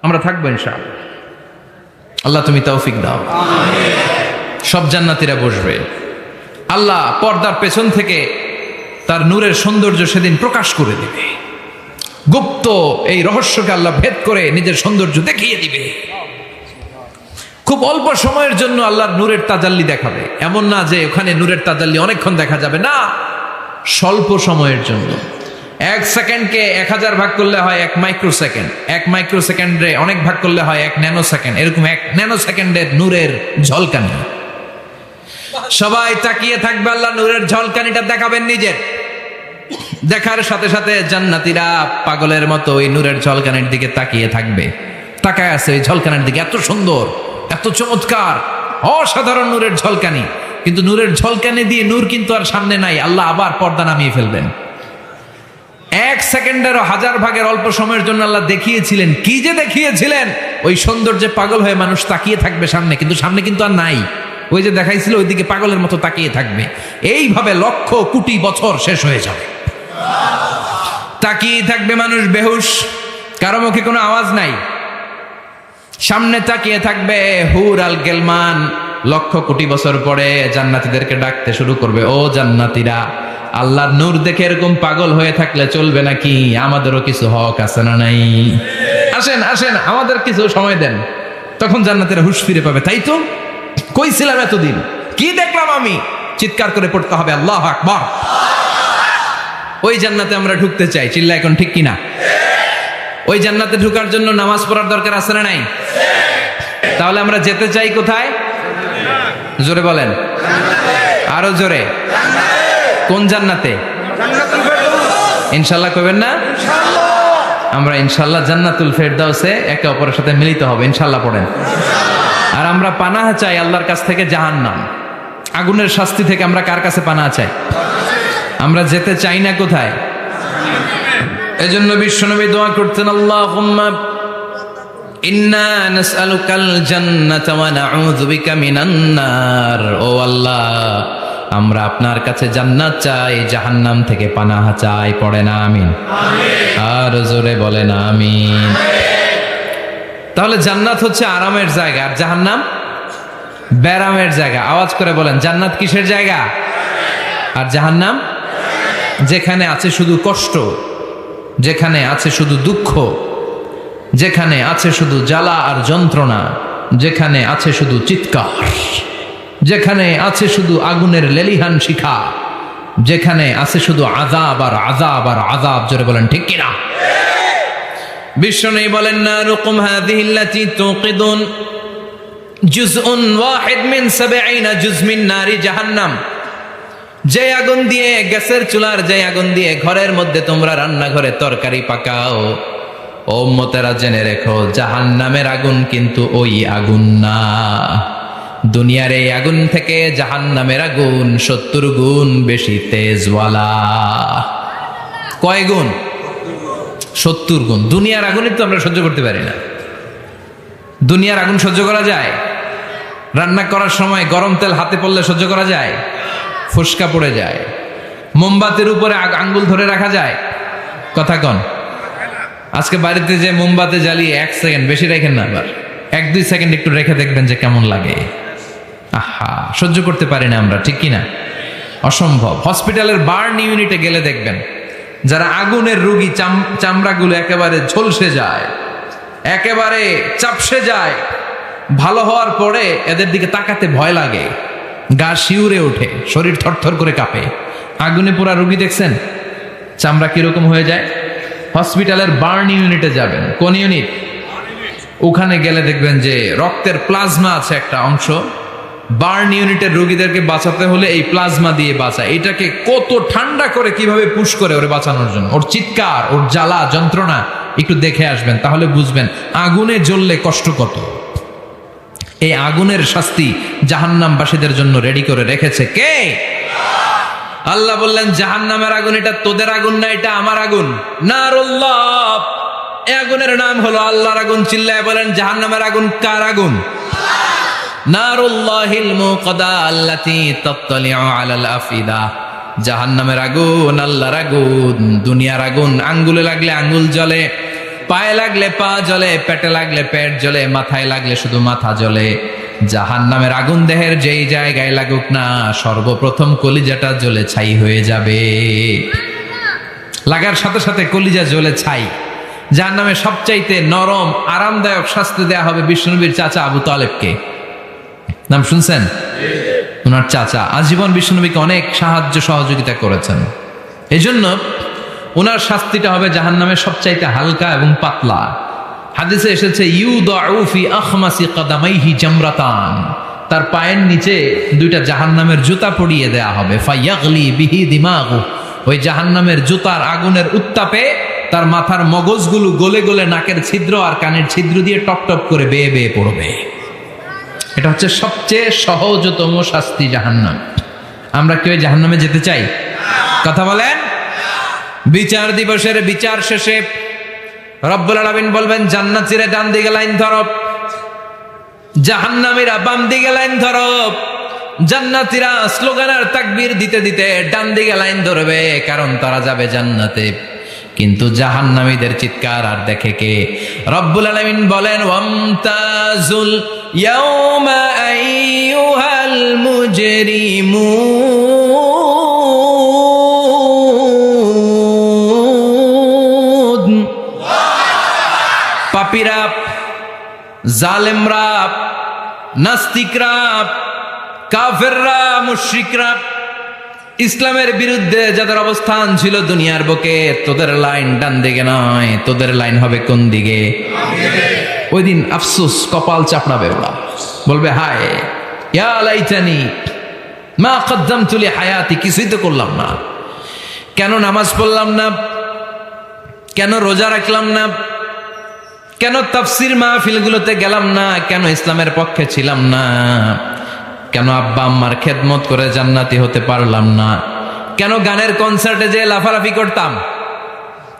আমরা থাকবো ইনশাআল্লাহ। আল্লাহ তুমি তৌফিক দাও। সব জান্নাতীরা বসবে। আল্লাহ পর্দার পেছন থেকে তার নূরের সৌন্দর্য সেদিন প্রকাশ করে দেবে। গুপ্ত এই রহস্যকে আল্লাহ ভেদ করে নিজের সৌন্দর্য দেখিয়ে দিবে। খুব অল্প সময়ের জন্য আল্লাহর নূরের তাজাল্লি দেখাবে। এমন না যে ওখানে নূরের তাজাল্লি অনেকক্ষণ দেখা যাবে, না, স্বল্প সময়ের জন্য। 1 সেকেন্ডকে 1000 ভাগ করলে হয় 1 মাইক্রোসেকেন্ড, 1 মাইক্রোসেকেন্ডে অনেক ভাগ করলে হয় 1 ন্যানোসেকেন্ড। এরকম 1 ন্যানোসেকেন্ডের নূরের ঝলকানি। সবাই তাকিয়ে থাকবে, আল্লাহ নূরের ঝলকানিটা দেখাবেন নিজের। দেখার সাথে সাথে জান্নাতীরা পাগলের মতো ওই নূরের ঝলকানির দিকে তাকিয়ে থাকবে। তাকায় আছে ওই ঝলকানির দিকে। এত সুন্দর, এত চমৎকার, অসাধারণ নূরের ঝলকানি। কিন্তু নূরের ঝলকানি দিয়ে নূর কিন্তু আর সামনে নাই। আল্লাহ আবার পর্দা নামিয়ে ফেলবেন। 1 সেকেন্ডেরও 1000 ভাগের অল্প সময়ের জন্য আল্লাহ দেখিয়েছিলেন। কি যে দেখিয়েছিলেন! ওই সৌন্দর্যে পাগল হয়ে মানুষ তাকিয়ে থাকবে সামনে, কিন্তু সামনে কিন্তু আর নাই। ওই যে দেখাইছিল ওইদিকে পাগলের মতো তাকিয়ে থাকবে। এইভাবে লক্ষ কোটি বছর শেষ হয়ে যাবে। তাকিয়ে থাকবে মানুষ বেহুশ, কারো মুখে কোনো আওয়াজ নাই। সামনে তাকিয়ে থাকবে হুর আল গেলমান। লক্ষ কোটি বছর পরে জান্নাতীদেরকে ডাকতে শুরু করবে, ও জান্নাতীরা, আল্লাহর নূর দেখে এরকম পাগল হয়ে থাকলে চলবে নাকি? আমাদেরও কিছু হক আছে না নাই? আসেন আসেন, আমাদের কিছু সময় দেন। তখন জান্নাতীরা হুঁশ ফিরে পাবে। তাই তো কই ছিলাম এতদিন? কি দেখলাম আমি? চিৎকার করে পড়তে হবে আল্লাহু আকবার। ওই জান্নাতে আমরা ঢুকতে চাই। চিল্লা এখন ঠিক কিনা? ওই জান্নাতে ঢোকার জন্য নামাজ পড়ার দরকার আছে না নাই? তাহলে আমরা যেতে চাই কোথায়? জোরে বলেন, আরো জোরে। কোন জান্নাতে? ইনশাআল্লাহ কইবেন না? আমরা ইনশাআল্লাহ জান্নাতুল ফেরদাউসে একে অপরের সাথে মিলিত হবে ইনশাআল্লাহ। পড়েন। আর আমরা পানাহ চাই আল্লাহর কাছ থেকে জাহান্নাম। আগুনের শাস্তি থেকে আমরা কার কাছে পানা চাই? আমরা যেতে চাই না কোথায়? এজন্য বিশ্বনবী দোয়া করতেন, আল্লাহুম্মা ইন্না নাসআলুকাল জান্নাতা ওয়া নাউযু বিকা মিনান নার। ও আল্লাহ, আমরা আপনার কাছে জান্নাত চাই, জাহান্নাম থেকে পানাহ চাই। পড়েন আমিন। আর জোরে বলেন আমিন। তাহলে জান্নাত হচ্ছে আরামের জায়গা, আর জাহান্নাম ব্যারামের জায়গা। আওয়াজ করে বলেন, জান্নাত কিসের জায়গা আর জাহান্নাম? যেখানে আছে শুধু কষ্ট, যেখানে আছে শুধু দুঃখ, যেখানে আছে শুধু জ্বালা আর যন্ত্রণা, যেখানে আছে শুধু চিৎকার, যেখানে আছে শুধু আগুনের লেলিহান শিখা, যেখানে আছে শুধু আযাব আর আযাব আর আযাব। জোরে বলেন ঠিক কিনা? বিশ্বনবী বলেন, নারুকুম হাযিহিল্লাতী তুকিদুন জুজউন ওয়াহিদ মিন ৭০ জুজ মিন নারি জাহান্নাম। যে আগুন দিয়ে, গ্যাসের চুলার যে আগুন দিয়ে ঘরের মধ্যে তোমরা রান্নাঘরে তরকারি পাকাও, ও উম্মতেরা জেনে রেখো, জাহান্নামের আগুন কিন্তু ওই আগুন না। দুনিয়ার এই আগুন থেকে জাহান্নামের আগুন ৭০ গুণ বেশি তেজওয়ালা। কয় গুণ? ৭০ গুণ। দুনিয়ার আগুনই তো আমরা সহ্য করতে পারি না। দুনিয়ার আগুন সহ্য করা যায়? রান্না করার সময় গরম তেল হাতে পড়লে সহ্য করা যায়? ফুসকা পড়ে যায়। মোমবাতির উপরে আঙ্গুল ধরে রাখা যায়? কথা কন। আজকে বাড়িতে যে মোমবাতি জ্বালিয়ে ১ সেকেন্ড, বেশি রেখেন না, আবার ১-২ সেকেন্ড একটু রেখে দেখবেন যে কেমন লাগে। আহা, সহ্য করতে পারি না আমরা, ঠিক কিনা? অসম্ভব। হসপিটালের বার্ন ইউনিটে গেলে দেখবেন যারা আগুনের রোগী, চামড়াগুলো একেবারে ঝলসে যায়, একেবারে চাপসে যায়। ভালো হওয়ার পরে এদের দিকে তাকাতে ভয় লাগে, গা শিউরে ওঠে, শরীর থরথর করে কাঁপে। আগুনে পোড়া রোগী দেখছেন চামড়া কিরকম হয়ে যায়? হসপিটালের বার্ন ইউনিটে যাবেন। কোন ইউনিট? ওখানে গেলে দেখবেন যে রক্তের প্লাজমা আছে একটা অংশ। বার্ন ইউনিটের রোগীদেরকে বাঁচাতে হলে এই প্লাজমা দিয়ে বাঁচায়। এটাকে কত ঠান্ডা করে কিভাবে পুশ করে ওরে বাঁচানোর জন্য, ওর চিৎকার, ওর জ্বালা যন্ত্রণা একটু দেখে আসবেন, তাহলে বুঝবেন আগুনে জ্বললে কষ্ট কত। এই আগুনের শাস্তি জাহান্নামবাসীদের জন্য রেডি করে রেখেছে কে? আল্লাহ বললেন, জাহান্নামের আগুন এটা তোদের আগুন না, এটা আমার আগুন। নারুল্লাহ, এই আগুনের নাম হলো আল্লাহর আগুন। চিল্লায় বলেন, জাহান্নামের আগুন কার আগুন? নারুল্লাহিল মুকাদা আল্লাতী তাত্তালিউ আলাল আফিদা। জাহান্নামের আগুন আল্লাহর আগুন। দুনিয়ার আগুন আঙ্গুলে লাগলে আঙ্গুল জ্বলে, পায়ে লাগলে পা জ্বলে, পেটে লাগলে পেট জ্বলে, মাথায় লাগলে শুধু মাথা জ্বলে। জাহান্নামের আগুন দেহের যেই জায়গায় লাগুক না, সর্বপ্রথম কলিজাটা জ্বলে ছাই হয়ে যাবে। লাগার সাথে সাথে কলিজা জ্বলে ছাই। জাহান্নামে সবচাইতে নরম আরামদায়ক শাস্তি দেয়া হবে বিশ্বনবীর চাচা আবু তালেবকে। নাম শুনছেন? ওনার চাচা আজীবন বিশ্বনবীকে অনেক সাহায্য সহযোগিতা করেছেন। এজন্য ওনার শাস্তিটা হবে জাহান্নামের সবচাইতে হালকা এবং পাতলা। হাদিসে এসেছে, ইউদাউ ফি আখমাসি কদামাইহি জামরাতান। তার পায়ের নিচে 2টা জাহান্নামের জুতা পরিয়ে দেয়া হবে। ফায়াগলি বিহি দিমাগু। ওই জাহান্নামের জুতার আগুনের উত্তাপে তার মাথার মগজগুলো গলে গলে নাকের ছিদ্র আর কানের ছিদ্র দিয়ে টপ টপ করে বেয়ে বেয়ে পড়বে। এটা হচ্ছে সবচেয়ে সহজতম শাস্তি, জাহান্নাম। আমরা কেউ জাহান্নামে যেতে চাই? কথা বলেন। বিচার দিবসের বিচার শেষে রব্বুল আলামিন বলবেন, জান্নাতীরা ডান দিকে লাইন ধরো, জাহান্নামীরা বাম দিকে লাইন ধরো। জান্নাতীরা স্লোগান আর তাকবীর দিতে দিতে ডান দিকে লাইন ধরবে, কারণ তারা যাবে জান্নাতে। কিন্তু জাহান্নামীদের চিৎকার আর দেখে কে? রব্বুল আলামিন বলেন, ওয়ামতাজুল ইয়াউমা আইয়ুহাল মুজরিমুন। পাপীরা, জালেমরা, নাস্তিকরা, কাফেররা, মুশরিকরা, ইসলামের বিরুদ্ধে যাদের অবস্থান ছিল দুনিয়ার বুকে, তোদের লাইন ডান দিকে নয়, তোদের লাইন হবে কোন দিকে? ওই দিন আফসোস, কপাল চাপড়াবে ওরা, বলবে, হায় ইয়া লাইতানি মা কদ্দামতু লি হায়াতি। কিছুই তো করলাম না, কেন নামাজ পড়লাম না, কেন রোজা রাখলাম না, কেন তাফসীর মাহফিলগুলোতে গেলাম না, কেন ইসলামের পক্ষে ছিলাম না। কেন আব্বা আম্মার খেদমত করে জান্নাতি হতে পারলাম না? কেন গানের কনসার্টে যে লাফালাফি করতাম?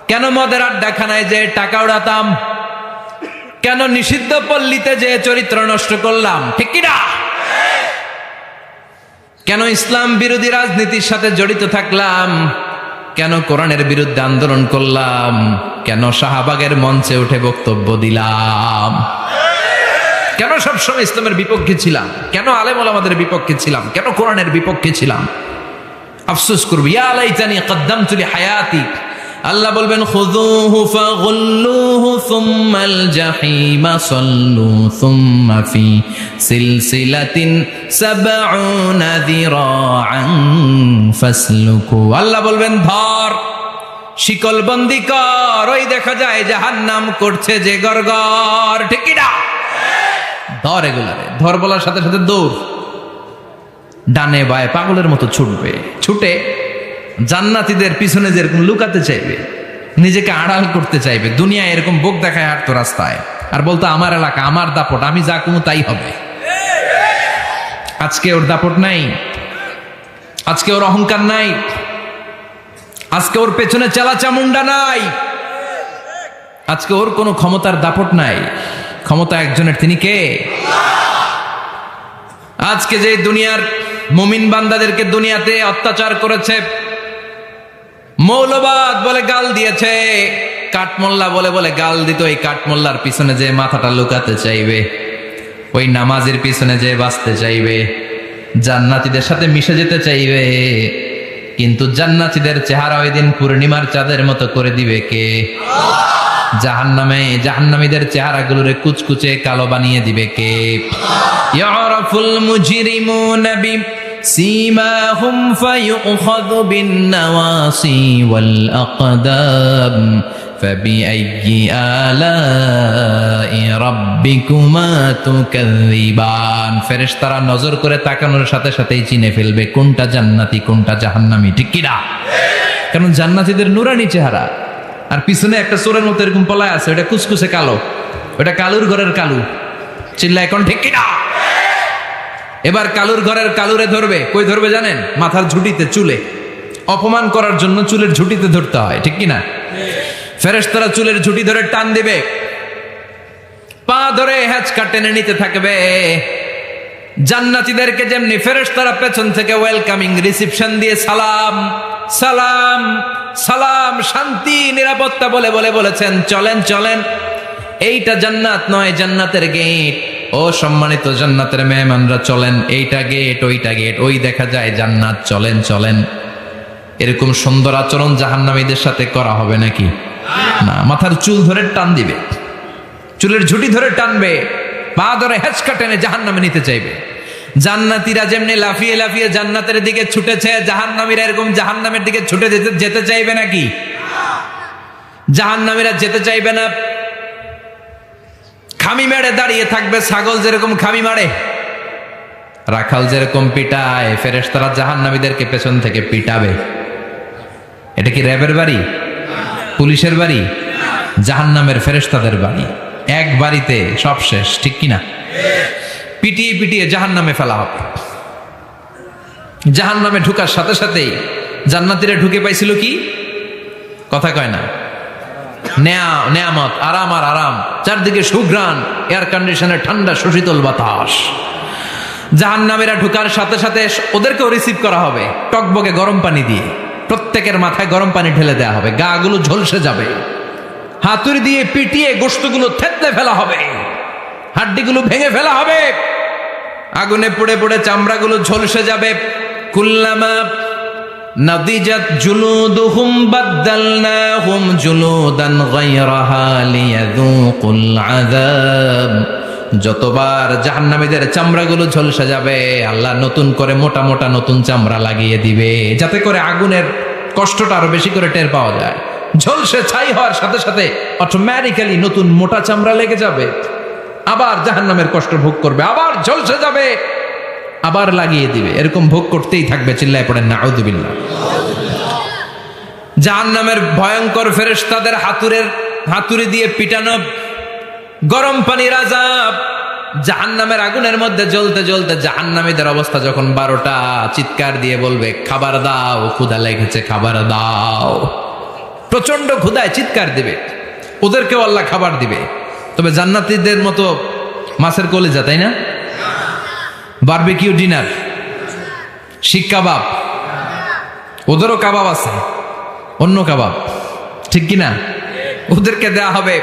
কেন মদের আড্ডাখানায় যে টাকা উড়াতাম? কেন নিষিদ্ধ পল্লীতে যে চরিত্র নষ্ট করলাম? ঠিক কিনা? কেন ইসলাম বিরোধী রাজনীতির সাথে জড়িত থাকলাম? কেন কোরআনের বিরুদ্ধে আন্দোলন করলাম? কেন শাহবাগের মঞ্চে উঠে বক্তব্য দিলাম? কেন সবসময় ইসলামের বিপক্ষে ছিলাম? কেন আলেম ওলামাদের বিপক্ষে ছিলাম? কেন কোরআনের বিপক্ষে ছিলাম? আফসোস করবি, ইয়া লাইতানি কদ্দামতু লিহায়াতি। আল্লাহ বলবেন, খুযুহু ফাগুল্লুহু সুম্মাল জাহিমা সাল্লু সুম্মা ফি সিলসিলাতিন সাবউনা যিরাআন ফাসলুকু। আল্লাহ বলবেন, ধর, শিকলবন্দি কর, ওই দেখা যায় জাহান্নাম করছে যে গড়গড়। ঠিক কি না? ধর এগুলারে, ধর বলার সাথে সাথে দৌড়, ডানে বায়ে পাগলের মতো ছুটবে। ছুটে জান্নাতীদের পিছনে যেরকম লুকাতে চাইবে, নিজেকে আড়াল করতে চাইবে, দুনিয়া এরকম বুক দেখায় হাঁটতো রাস্তায়, আর বলতো আমার এলাকা, আমার দাপট, আমি যা কোনো তাই হবে। আজকে ওর দাপট নাই, আজকে ওর অহংকার নাই, আজকে ওর পেছনে চালা চামুন্ডা নাই, আজকে ওর কোনো ক্ষমতার দাপট নাই। ক্ষমতা একজনের, তিনি কে? আজকে যে দুনিয়ার মুমিন বান্দাদেরকে দুনিয়াতে অত্যাচার করেছে, মৌলবাদ বলে গাল দিয়েছে, কাঠমোল্লা বলে বলে গাল দিত, এই কাঠমোল্লার পিছনে যে মাথাটা লুকাতে চাইবে, ওই নামাজের পিছনে যে বাঁচতে চাইবে, জান্নাতীদের সাথে মিশে যেতে চাইবে, কিন্তু জান্নাতীদের চেহারা ওই দিন পূর্ণিমার চাঁদের মতো করে দিবে কে? জাহান্নামীদের চেহারাগুলোরে কুচকুচে কালো বানিয়ে দিবে কে? ইয়ারাফুল মুজরিমুনা বিসীমাহুম ফায়ুখাযু বিন-নাওয়াসি ওয়াল আকদাম ফাবিআইয়ি আলাই রাব্বিকুমা তুকাযযিবান। ফেরেশতারা নজর করে তাকানোর সাথে সাথেই চিনে ফেলবে কোনটা জান্নাতি কোনটা জাহান্নামী। ঠিক কি না? কারণ জান্নাতীদের নুরানি চেহারা, আর পিছনে একটা চোরের মতো এরকম পলায় আছে, ওটা কুচকুচে কালো, ওটা কালুর ঘরের কালু। চিল্লা এখন ঠিক কিনা? এবার কালুর ঘরের কালুরে ধরবে, কই ধরবে জানেন? মাথার ঝুঁটিতে, চুলে। অপমান করার জন্য চুলের ঝুঁটিতে ধরতে হয়, ঠিক কিনা? ফেরেশতারা চুলের ঝুঁটি ধরে টান দিবে, পা ধরে হ্যাঁচকা টেনে নিতে থাকবে। জান্নাতীদেরকে যেমনি ফেরেশতারা পেছন থেকে ওয়েলকামিং রিসিপশন দিয়ে সালাম সালাম সালাম, শান্তি নিরাপত্তা বলে বলে বলেছেন, চলেন চলেন, এইটা জান্নাত নয়, জান্নাতের গেট। ও সম্মানিত জান্নাতের মেহমানরা চলেন, এইটা গেট, ওইটা গেট, ওই দেখা যায় জান্নাত, চলেন চলেন। এরকম সুন্দর আচরণ জাহান্নামীদের সাথে করা হবে নাকি? না, মাথার চুল ধরে টান দিবে, চুলের ঝুঁটি ধরে টানবে, পা ধরে হেঁচকা টেনে জাহান্নামে নিতে চাইবে। জান্নাতীরা যেমনি লাফিয়ে লাফিয়ে জান্নাতের দিকে ছুটেছে, জাহান্নামীরা এরকম জাহান্নামের দিকে ছুটে যেতে চাইবে নাকি? জাহান্নামীরা যেতে চাইবে না, খামি মেরে দাঁড়িয়ে থাকবে। ছাগল যেরকম খামি মারে, রাখাল যেরকম পিটায়, ফেরেশতারা জাহান্নামীদেরকে পেছন থেকে পিটাবে। এটা কি র্যাবের বাড়ি, পুলিশের বাড়ি? জাহান্নামের ফেরেশতাদের বাড়ি। এক বাড়িতে সব শেষ, ঠিক কিনা? পিটিয়ে পিটিয়ে জাহান্নামে ফেলা হবে। জাহান্নামে ঢুকার সাথে সাথেই জান্নাতীরা ঢুকে পাইছিল কি? কথা কয় না, নেয়ামত, আরাম আর আরাম, চারদিকে সুঘ্রাণ, এয়ার কন্ডিশনের ঠান্ডা সুশীতল বাতাস। জাহান্নামীরা ঢুকার সাথে সাথে ওদেরকেও রিসিভ করা হবে টকবকে গরম পানি দিয়ে। প্রত্যেকের মাথায় গরম পানি ঢেলে দেওয়া হবে, গা গুলো ঝলসে যাবে, হাতুড়ি দিয়ে পিটিয়ে গোশতগুলো থেতলে ফেলা হবে, হাড্ডিগুলো ভেঙে ফেলা হবে, আগুনে পুড়ে পুড়ে চামড়াগুলো ঝলসে যাবে। কুল্লামা নাদিজাত জুলুদুহুম বাদদালনাহুম জুলুদান গায়রাহা লিয়াযুকুল আযাব। যতবার জাহান্নামীদের চামড়াগুলো ঝলসে যাবে, আল্লাহ নতুন করে মোটা মোটা নতুন চামড়া লাগিয়ে দিবে, যাতে করে আগুনের কষ্টটা আরো বেশি করে টের পাওয়া যায়। ঝলসে ছাই হওয়ার সাথে সাথে অটোমেটিক্যালি নতুন মোটা চামড়া লেগে যাবে, আবার জাহান্নামের কষ্ট ভোগ করবে, আবার ঝলসে যাবে, আবার লাগিয়ে দিবে। এরকম ভোগ করতেই থাকবে। চিল্লায় পড়েন নাউযুবিল্লাহ। জাহান্নামের ভয়ঙ্কর ফেরেশতাদের হাতুড়ি দিয়ে পিটানো, গরম পানির আযাব, জাহান্নামের আগুনের মধ্যে জ্বলতে জ্বলতে জাহান্নামীদের অবস্থা যখন 12টা, চিৎকার দিয়ে বলবে খাবার দাও, ক্ষুধা লেগেছে, খাবার দাও। প্রচন্ড ক্ষুধায় চিৎকার দিবে, ওদেরকেও আল্লাহ খাবার দিবে। তবে জান্নাতীদের মতো মাছের কলিজা, তাই না? বারবিকিউ ডিনার, শিক কাবাব, ওদেরও কাবাব আছে, অন্য কাবাব, ঠিক কিনা? ওদেরকে দেয়া হবে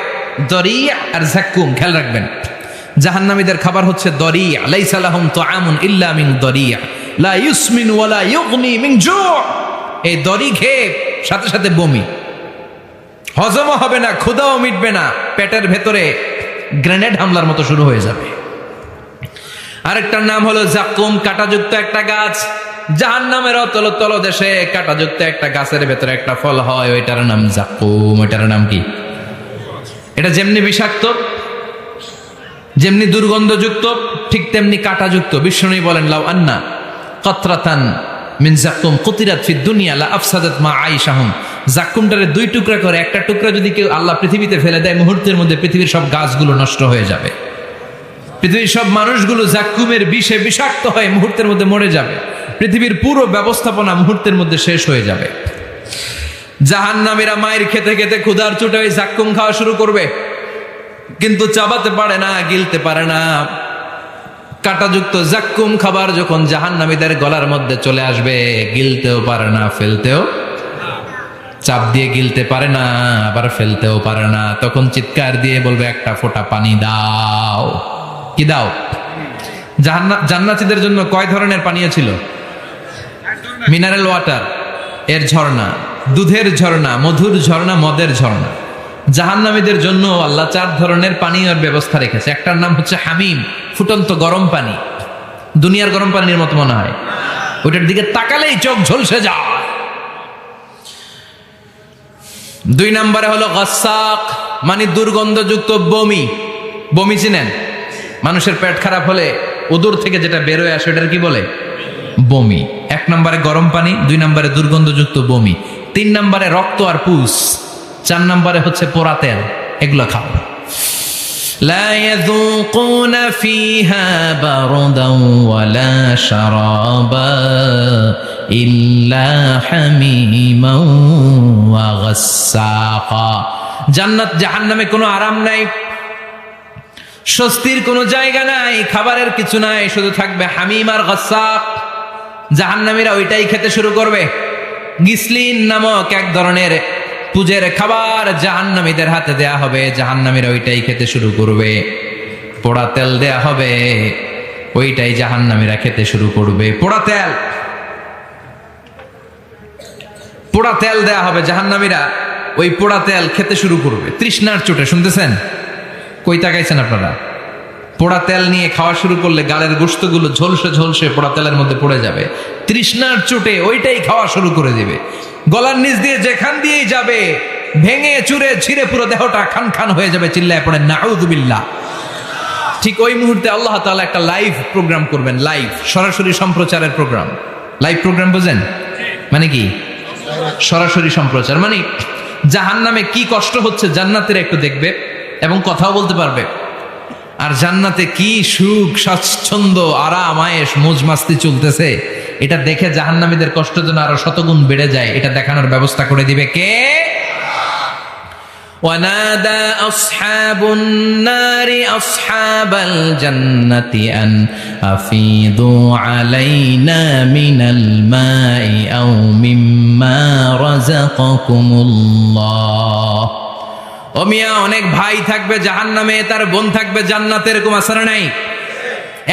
দরিয়া আর জাক্কুম। খেয়াল রাখবেন, জাহান্নামীদের খাবার হচ্ছে দরিয়া। লাইসা লাহুম তুআমুন ইল্লা মিন দরিয়া লা ইউসমিন ওয়ালা ইউগনি মিন জু'। এই দড়ি খেয়ে সাথে সাথে বমি, হজমও হবে না, ক্ষুধাও মিটবে না, পেটের ভেতরে গ্রেনেড হামলার মতো শুরু হয়ে যাবে। আরেকটার নাম হলো জাক্কুম, কাঁটাযুক্ত একটা গাছ। জাহান্নামের তলদেশে কাঁটাযুক্ত একটা গাছের ভেতরে একটা ফল হয়, ওইটার নাম জাক্কুম। ওইটার নাম কি? এটা যেমনি বিষাক্ত, যেমনি দুর্গন্ধযুক্ত, ঠিক তেমনি কাঁটাযুক্ত। বিষ্ণু বলেন লাউ আন্না কতরাতান মিন জাক্কুম কুতিরাত ফিদ দুনিয়া লা আফসাদাত মা আইশাহুম। জাক্কুমটারে 2 টুকরা করে একটা টুকরা যদি কেউ আল্লাহ পৃথিবীতে ফেলে দেয়, মুহূর্তের মধ্যে পৃথিবীর সব গাছগুলো নষ্ট হয়ে যাবে। পৃথিবীর সব মানুষগুলো জাক্কুমের বিষে বিষাক্ত হয়ে মুহূর্তের মধ্যে মরে যাবে। পৃথিবীর পুরো ব্যবস্থাপনা মুহূর্তের মধ্যে শেষ হয়ে যাবে। জাহান্নামীরা মায়ের খেতে খেতে ক্ষুধার চোটে ওই জাক্কুম খাওয়া শুরু করবে, কিন্তু চাবাতে পারে না, গিলতে পারে না। কাঁটাযুক্ত জাক্কুম খাবার যখন জাহান্নামীদের গলার মধ্যে চলে আসবে, গিলতেও পারে না, ফেলতেও, চাপ দিয়ে গিলতে পারে না, আবার ফেলতেও পারে না। তখন চিৎকার দিয়ে বলবে একটা ফোঁটা পানি দাও। কি দাও? জান্নাতীদের জন্য কয় ধরনের পানীয় ছিল? মিনারেল ওয়াটার, এর ঝর্ণা, দুধের ঝর্ণা, মধুর ঝর্ণা, মদের ঝর্ণা। জাহান্নামীদের জন্য আল্লাহ 4 ধরনের পানীয়ের ব্যবস্থা রেখেছে। একটার নাম হচ্ছে হামিম, ফুটন্ত গরম পানি। দুনিয়ার গরম পানির মতো মনে হয়, ওইটার দিকে তাকালেই চোখ ঝলসে যায়। 2 নম্বরে হলো গাসাক, মানে দুর্গন্ধযুক্ত বমি। বমি চিনেন? মানুষের পেট খারাপ হলে উদর থেকে যেটা বের হয়ে আসে ওটার কি বলে? বমি। 1 নম্বরে গরম পানি, 2 নম্বরে দুর্গন্ধযুক্ত বমি, 3 নম্বরে রক্ত আর পুষ, 4 নম্বরে হচ্ছে পোড়া তেল। এগুলো খাও। লা ইয়াযুকুনা ফিহা বারদান ওয়ালা শারাবা ইল্লা হামিমান ওয়া গাসসাকা। জান্নাত জাহান্নামে কোনো আরাম নাই, স্বস্তির কোনো জায়গা নাই, খাবারের কিছু নাই, শুধু থাকবে হামিম আর গাসসাক। জাহান্নামীরা ওইটাই খেতে শুরু করবে। গিসলিন নামক এক ধরনের পুজের খাবার জাহান্নামীদের হাতে দেয়া হবে, জাহান্নামীরা ওইটাই খেতে শুরু করবে। পোড়া তেল দেয়া হবে, ওইটাই জাহান্নামীরা খেতে শুরু করবে। পোড়া তেল, পোড়া তেল দেয়া হবে, জাহান্নামীরা ওই পোড়া তেল খেতে শুরু করবে তৃষ্ণার চোটে। শুনতেছেন? কই তাকাইছেন আপনারা? পোড়া তেল নিয়ে খাওয়া শুরু করলে গালের গোশতগুলো ঝলসে ঝলসে পোড়া তেলের মধ্যে পড়ে যাবে। তৃষ্ণার চোটে ওইটাই খাওয়া শুরু করে দিবে। গলার নিচ দিয়ে যেখান দিয়েই যাবে, ভেঙে চুরে ছিঁড়ে পুরো দেহটা খান খান হয়ে যাবে। চিল্লায় পড়ে নাউযুবিল্লাহ। ঠিক ওই মুহূর্তে আল্লাহ তাআলা একটা লাইভ প্রোগ্রাম করবেন, লাইভ, সরাসরি সম্প্রচারের প্রোগ্রাম। লাইভ প্রোগ্রাম বোঝেন? মানে কি? সরাসরি সম্প্রচার। মানে জাহান্নামে কি কষ্ট হচ্ছে জান্নাতের একটু দেখবে এবং কথাও বলতে পারবে। আর জান্নাতে কি সুখ, স্বাচ্ছন্দ্য, আরাম, আয়েশ, মौज মাস্তি চলতেছে, এটা দেখে জাহান্নামীদের কষ্ট যেন আরো শতগুণ বেড়ে যায়, এটা দেখানোর ব্যবস্থা করে দিবে কে? ওয়ানাদা আসহাবুন নারি আসহাবাল জান্নাতি আন আফিদু আলাইনা মিনাল মাই আও মিম্মা রাযাকাকুমুল্লাহ। ও মিয়া, অনেক ভাই থাকবে জাহান্নামে, তার বোন থাকবে জান্নাতে, এরকম আসরে নাই?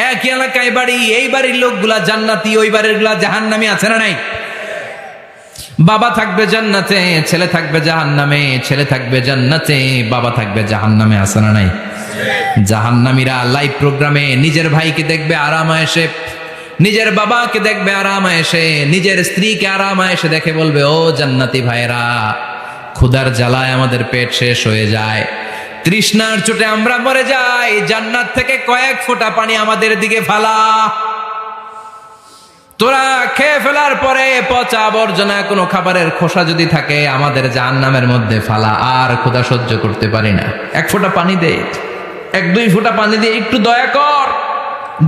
এক এলাকায় বাড়ি, এই বাড়ির লোকগুলা জান্নাতি, ওই বাড়ির গুলা জাহান্নামী, আছে না নাই? বাবা থাকবে জান্নাতে, ছেলে থাকবে জাহান্নামে, ছেলে থাকবে জান্নাতে, বাবা থাকবে জাহান্নামে, আছে না নাই? জাহান্নামীরা লাইভ প্রোগ্রামে নিজের ভাইকে দেখবে আরাম আয়েশে, নিজের বাবাকে দেখবে আরাম আয়েশে, নিজের স্ত্রীকে আরাম আয়েশে দেখে বলবে, ও জান্নাতি ভাইরা, ক্ষুধার জ্বালায় আমাদের পেট শেষ হয়ে যায়, তৃষ্ণার চোটে আমরা মরে যাই, জান্নাত থেকে কয়েক ফোঁটা পানি আমাদের দিকে ফালা। তোরা খেয়ে ফেলার পরে পচা আবর্জনা কোনো খাবারের খোসা যদি থাকে আমাদের জাহান্নামের মধ্যে ফালা, আর ক্ষুধা সহ্য করতে পারি না, 1 ফোঁটা পানি দে, 1-2 ফোঁটা পানি দিয়ে একটু দয়া কর।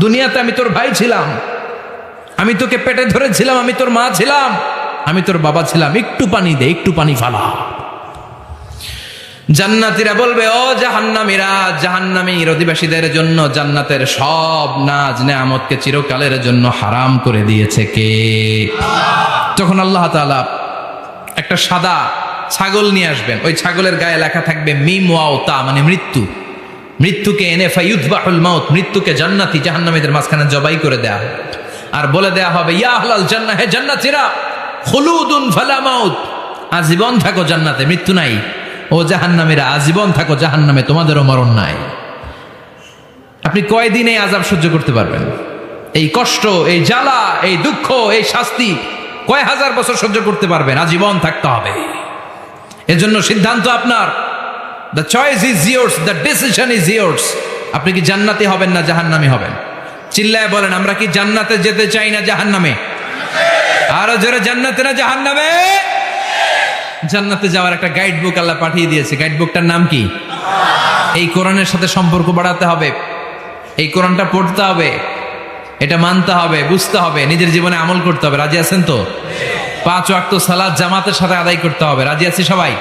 দুনিয়াতে আমি তোর ভাই ছিলাম, আমি তোকে পেটে ধরেছিলাম, আমি তোর মা ছিলাম, আমি তোর বাবা ছিলাম, একটু পানি দে, একটু পানি ফালা। জান্নাতীরা বলবে, ও জাহান্নামীরা, জাহান্নামীর অধিবাসীদের জন্য জান্নাতের সব নাজ নেয়ামতকে চিরকালের জন্য হারাম করে দিয়েছে কে? তখন আল্লাহ তাআলা একটা সাদা ছাগল নিয়ে আসবেন। ওই ছাগলের গায়ে লেখা থাকবে মিম ওয়াও তা, মানে মৃত্যু। মৃত্যুকে এনে ফায়ুযবাহুল মাউত, মৃত্যুকে জান্নাতি জাহান্নামীদের মাঝখানে জবাই করে দেয়া হবে। আর বলে দেয়া হবে, ইয়া আহলাল জান্নাহ, হে জান্নাতীরা, খুলুদুন ফালা মাউত, আজীবন থাকো জান্নাতে, মৃত্যু নাই। ও জাহান্নামীরা, আজীবন থাকো জাহান্নামে, তোমাদেরও মরণ নাই। আপনি কয়দিন এই আযাব সহ্য করতে পারবেন? এই কষ্ট, এই জ্বালা, এই দুঃখ, এই শাস্তি কয় হাজার বছর সহ্য করতে পারবেন? আজীবন থাকতে হবে। এজন্য সিদ্ধান্ত আপনার। The choice is years, the decision is years. আপনি কি জান্নাতি হবেন না জাহান্নামী হবেন? চিল্লায় বলেন, আমরা কি জান্নাতে যেতে চাই না জাহান্নামে? আরো জোরে, জান্নাতে না জাহান্নামে? জান্নাতে যাওয়ার একটা গাইড বুক আল্লাহ পাঠিয়ে দিয়েছে। গাইড বুকটার নাম কি? এই কোরআনের সাথে সম্পর্ক বাড়াতে হবে, এই কোরআনটা পড়তে হবে, এটা মানতে হবে, বুঝতে হবে, নিজের জীবনে আমল করতে হবে। রাজি আছেন তো? 5 ওয়াক্ত সালাত জামাতের সাথে আদায় করতে হবে। রাজি আছি সবাই?